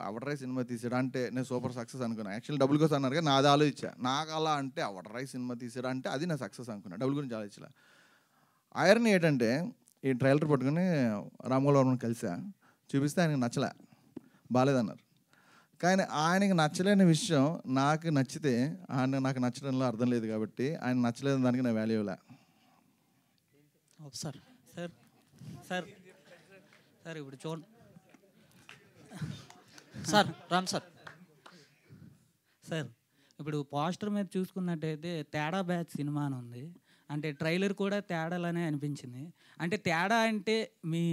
అవడరాయి సినిమా తీసాడు అంటే నేను సూపర్ సక్సెస్ అనుకున్నాను. యాక్చువల్లీ డబ్బుల కోసం అన్నారు కానీ నాది ఆలోచించా, నాకు అలా అంటే అవడరాయి సినిమా తీసాడు అంటే అది నా సక్సెస్ అనుకున్నాను, డబ్బుల గురించి ఆలోచించలే. ఐరన్ ఏంటంటే ఈ ట్రైలర్ పట్టుకుని రామ్ గోపాల్ వర్మని కలిసా, చూపిస్తే ఆయనకు నచ్చలే. బాగాలేదన్నారు. కానీ ఆయనకి నచ్చలేని విషయం నాకు నచ్చితే నాకు నచ్చడంలో అర్థం లేదు కాబట్టి ఆయన నచ్చలేని దానికి నా వాల్యూ ఇవ్వలే. సార్ సార్ సార్ సార్ ఇప్పుడు సార్ రామ్ సార్ సార్ ఇప్పుడు పోస్టర్ మీద చూసుకున్నట్టయితే తేడా బ్యాచ్ సినిమా అని ఉంది. అంటే ట్రైలర్ కూడా తేడాలనే అనిపించింది. అంటే తేడా అంటే మీ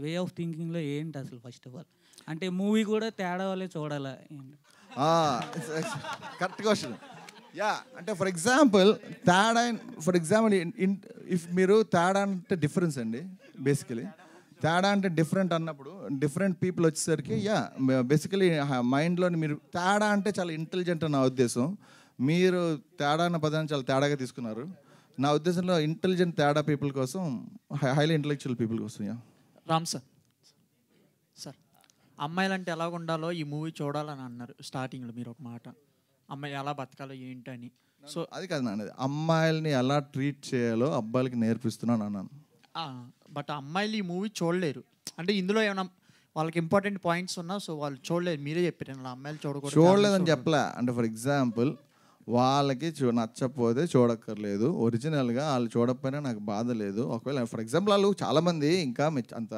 వే ఆఫ్ థింకింగ్లో ఏంటి అసలు? ఫస్ట్ ఆఫ్ ఆల్ అంటే మూవీ కూడా తేడా వల్లే చూడాలా ఏంటి? Correct question. యా, అంటే ఫర్ ఎగ్జాంపుల్ తేడా, ఫర్ ఎగ్జాంపుల్ ఇఫ్ మీరు తేడా అంటే డిఫరెన్స్ అండి. బేసికలీ తేడా అంటే డిఫరెంట్ అన్నప్పుడు డిఫరెంట్ పీపుల్ వచ్చేసరికి బేసికలీ మైండ్లోని మీరు తేడా అంటే చాలా ఇంటెలిజెంట్ అని నా ఉద్దేశం. మీరు తేడా అన్న పదాన్ని చాలా తేడాగా తీసుకున్నారు. నా ఉద్దేశంలో ఇంటెలిజెంట్ తేడా పీపుల్ కోసం, హైలీ ఇంటెలెక్చువల్ పీపుల్ కోసం. రామ్ సార్ సార్ అమ్మాయిలంటే ఎలా ఉండాలో ఈ మూవీ చూడాలని అన్నారు స్టార్టింగ్లో మీరు ఒక మాట, అమ్మాయి ఎలా బతకాలో ఏంటని. సో అది కాదు నాన్నది, అమ్మాయిల్ని ఎలా ట్రీట్ చేయాలో అబ్బాయిలకి నేర్పిస్తున్నాను అన్నాను. బట్ అమ్మాయిలు ఈ మూవీ చూడలేరు. అంటే ఇందులో ఏమైనా వాళ్ళకి ఇంపార్టెంట్ పాయింట్స్ ఉన్నా సో వాళ్ళు చూడలేరు. మీరే చెప్పారు అమ్మాయిలు చూడలేదని చెప్పలే. అంటే ఫర్ ఎగ్జాంపుల్ వాళ్ళకి నచ్చకపోతే చూడక్కర్లేదు. ఒరిజినల్గా వాళ్ళు చూడకపోయినా నాకు బాధ లేదు. ఒకవేళ ఫర్ ఎగ్జాంపుల్ వాళ్ళు చాలామంది ఇంకా అంత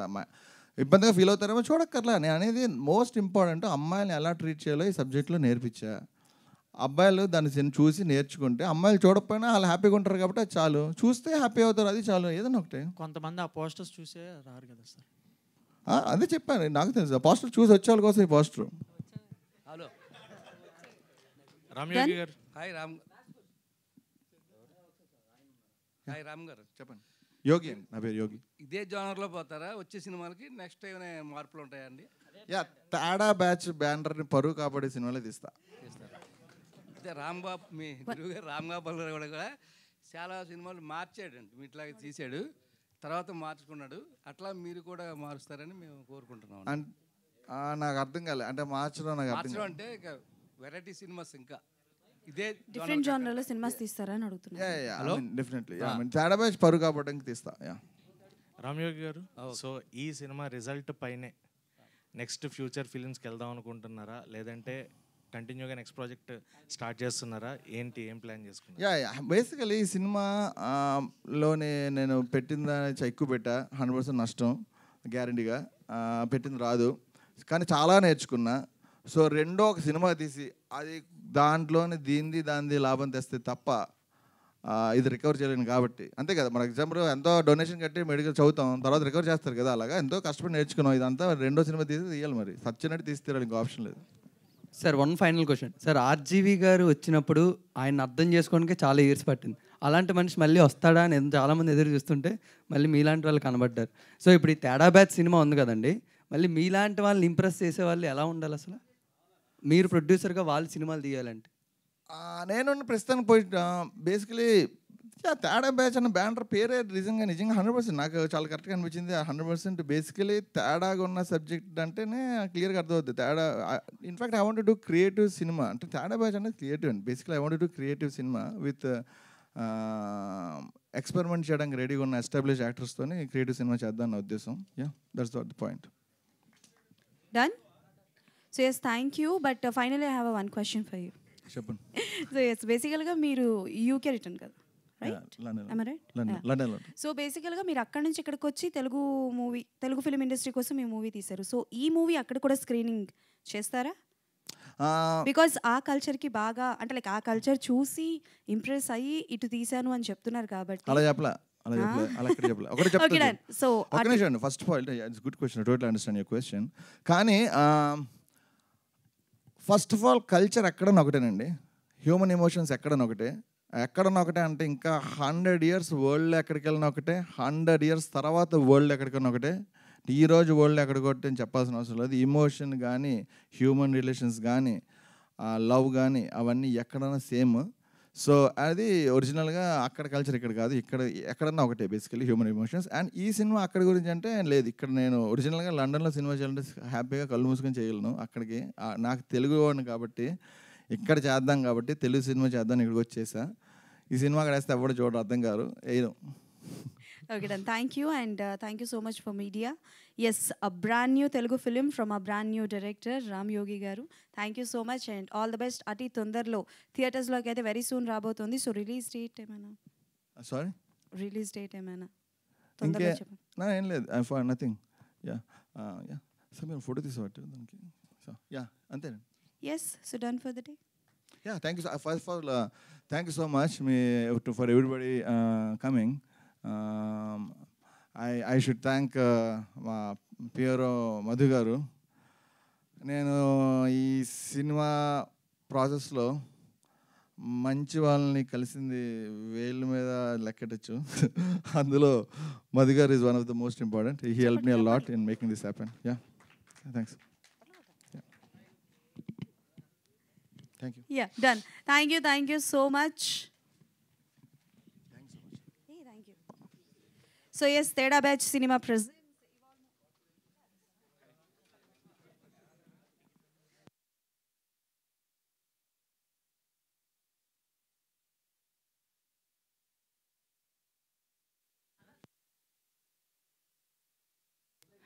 ఇబ్బందిగా ఫీల్ అవుతారేమో, చూడక్కర్లే. నేను అనేది మోస్ట్ ఇంపార్టెంట్ అమ్మాయిని ఎలా ట్రీట్ చేయాలో ఈ సబ్జెక్ట్లో నేర్పించా. అబ్బాయిలు దాన్ని చూసి నేర్చుకుంటే అమ్మాయిలు చూడకపోయినా వాళ్ళు హ్యాపీగా ఉంటారు కాబట్టి అది చాలు. చూస్తే హ్యాపీ అవుతారు, అది చాలు. ఏదైనా ఒకటే. కొంతమంది ఆ పోస్టర్స్ చూసే రారు కదా సార్. అదే చెప్పాను, నాకు తెలుసు. పోస్టర్ చూసి వచ్చే వాళ్ళ కోసం ఈ పోస్టర్. హలో రామ్ యోగి గారు. హాయ్ రామ్ గారు చెప్పండి. యోగి అండి, నా పేరు యోగి. ఇదే జోనర్లో పోతారా? వచ్చే సినిమాలకి నెక్స్ట్ ఏమైనా మార్పులు ఉంటాయండి? తేడా బ్యాచ్ బ్యానర్ని పరువు కాపాడే సినిమాలో తీస్తా. అయితే రాంబాబు, మీ గురువు గారు రామ్ గోపాల్ గారు కూడా చాలా సినిమాలు మార్చాడండి, మీట్లాగా తీసాడు, తర్వాత మార్చుకున్నాడు. అట్లా మీరు కూడా మారుస్తారని మేము కోరుకుంటున్నాం. నాకు అర్థం కాలే. అంటే మార్చడం నాకు అర్థం మార్చడం అంటే వెరైటీ సినిమాస్ ఇంకా ఇదే డిఫరెంట్ జానర్లో సినిమాస్ తీస్తారని అడుగుతున్నాను. డెఫినెట్లీ తేడా బ్యాచ్ పరువు కాపాడడానికి తీస్తా. రామ్యోగి గారు, సో ఈ సినిమా రిజల్ట్ పైనే నెక్స్ట్ ఫ్యూచర్ ఫిలిమ్స్కి వెళ్దాం అనుకుంటున్నారా, లేదంటే కంటిన్యూగా నెక్స్ట్ ప్రాజెక్ట్ స్టార్ట్ చేస్తున్నారా? ఏంటి, ఏం ప్లాన్ చేసుకున్నారు? బేసికలీ ఈ సినిమాలోనే నేను పెట్టిందా ఎక్కువ పెట్టా, 100% నష్టం గ్యారంటీగా. పెట్టింది రాదు, కానీ చాలా నేర్చుకున్నా. సో రెండో ఒక సినిమా తీసి అది దాంట్లోనే దానిది లాభం తెస్తే తప్ప ఇది రికవర్ చేయలేను కాబట్టి. అంతే కదా, మన ఎగ్జాంపుల్ ఎంతో డొనేషన్ కట్టి మెడికల్ చదువుతాం, తర్వాత రికవర్ చేస్తారు కదా, అలాగా ఎంతో కష్టపడి నేర్చుకున్నాం. ఇదంతా రెండో సినిమా తీయాలి, మరి సచ్చినట్టు తీస్తే ఇంకో ఆప్షన్ లేదు. Sir one final question sir. RGV గారు వచ్చినప్పుడు ఆయన అర్థం చేసుకోవడానికి చాలా ఇయర్స్ పట్టింది. అలాంటి మనిషి మళ్ళీ వస్తాడా అని చాలామంది ఎదురు చూస్తుంటే మళ్ళీ మీలాంటి వాళ్ళు కనబడ్డారు. సో ఇప్పుడు ఈ తేడా బ్యాచ్ సినిమా ఉంది కదండి, మళ్ళీ మీలాంటి వాళ్ళని ఇంప్రెస్ చేసే వాళ్ళు ఎలా ఉండాలి అసలు? మీరు ప్రొడ్యూసర్గా వాళ్ళు సినిమాలు తీయాలంటే నేను ప్రస్తుతానికి పోయి బేసికలీ తేడా బ్యాచ్ అన్న బ్యానర్ పేరే నిజంగా 100% నాకు చాలా కరెక్ట్గా అనిపించింది. 100% బేసికలీ తేడాగా ఉన్న సబ్జెక్ట్ అంటేనే క్లియర్గా అర్థమవుతుంది. తేడా in fact I want to do creative cinema. అంటే తేడా బ్యాచ్ అనేది క్రియేటివ్ అండి. Basically I want to do creative cinema with experiment చేయడానికి రెడీగా ఉన్న ఎస్టాబ్లిష్ యాక్టర్స్తో క్రియేటివ్ సినిమా చేద్దాం అన్న ఉద్దేశం. That's the point. Done? So yes, thank you. But finally I have one question for you. చెప్పండి. So yes, basically మీరు UK return కదా, right? Am I right? London. So బేసికల్గా మీరు అక్కడ నుంచి ఇక్కడికి వచ్చి తెలుగు ఫిలిం ఇండస్ట్రీ కోసం ఈ మూవీ తీశారు. సో ఈ మూవీ అక్కడ కూడా స్క్రీనింగ్ చేస్తారా? బికాజ్ ఆ కల్చర్కి బాగా అంటే లైక్ ఆ కల్చర్ చూసి ఇంప్రెస్ అయ్యి ఇటు తీశాను అని చెప్తున్నారు కాబట్టి. అలా చెప్పలే. First point, it's good question, total understand your question. కానీ ఫస్ట్ ఆఫ్ ఆల్ కల్చర్ ఎక్కడన్నా ఒకటేనండి, హ్యూమన్ ఎమోషన్స్ ఎక్కడన్నా ఒకటే అంటే ఇంకా 100 years వరల్డ్లో ఎక్కడికి వెళ్ళినా ఒకటే, 100 years తర్వాత వరల్డ్ ఎక్కడికన్నా ఒకటే. ఈరోజు వరల్డ్ ఎక్కడికొట్టే అని చెప్పాల్సిన అవసరం లేదు. ఇమోషన్ కానీ, హ్యూమన్ రిలేషన్స్ కానీ, లవ్ కానీ అవన్నీ ఎక్కడన్నా సేమ్. సో అది ఒరిజినల్గా అక్కడ కల్చర్ ఇక్కడ కాదు, ఎక్కడన్నా ఒకటే బేసికలీ హ్యూమన్ ఎమోషన్స్. అండ్ ఈ సినిమా అక్కడ గురించి అంటే లేదు. ఇక్కడ నేను ఒరిజినల్గా లండన్లో సినిమా చేయాలంటే హ్యాపీగా కళ్ళు మూసుకొని చేయగలను. అక్కడికి నాకు తెలుగు వాడిని కాబట్టి ఇక్కడ చేద్దాం కాబట్టి తెలుగు సినిమా చేద్దాం ఇక్కడికి వచ్చేసా. ఈ సినిమా అక్కడ వేస్తే ఎవరు చూడరు, అర్థం కాదు, వేయడం. Okay, done. Thank you, and thank you so much for media. Yes, a brand new Telugu film from a brand new director, Ram Yogi garu. Thank you so much, and all the best. Ati Tundarlo theaters lo aithe very soon rabotundi. So release date emana? Sorry Release date emana? ఇంకే తొందరలో చెప్పండి. నా ఏం లేదు I for nothing yeah yeah sir మీరు photo తీసేవాటి దానికి so yeah అంతేనండి. Yes, so done for the day. Yeah, thank you. First of all, thank you so much for everybody coming. I should thank మా Piero Madhu గారు. నేను ఈ cinema ప్రాసెస్లో మంచి వాళ్ళని కలిసింది వేళ్ళ మీద లెక్కటచ్చు. అందులో మధు గారు is one of the most important. He help me a lot in making this happen. Yeah thanks. Thank you. Yeah, done. Thank you so much. Hey, thank you. So yes, Teda Batch Cinema presents.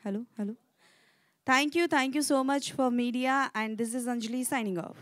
Hello. Thank you so much for media, and this is Anjali signing off.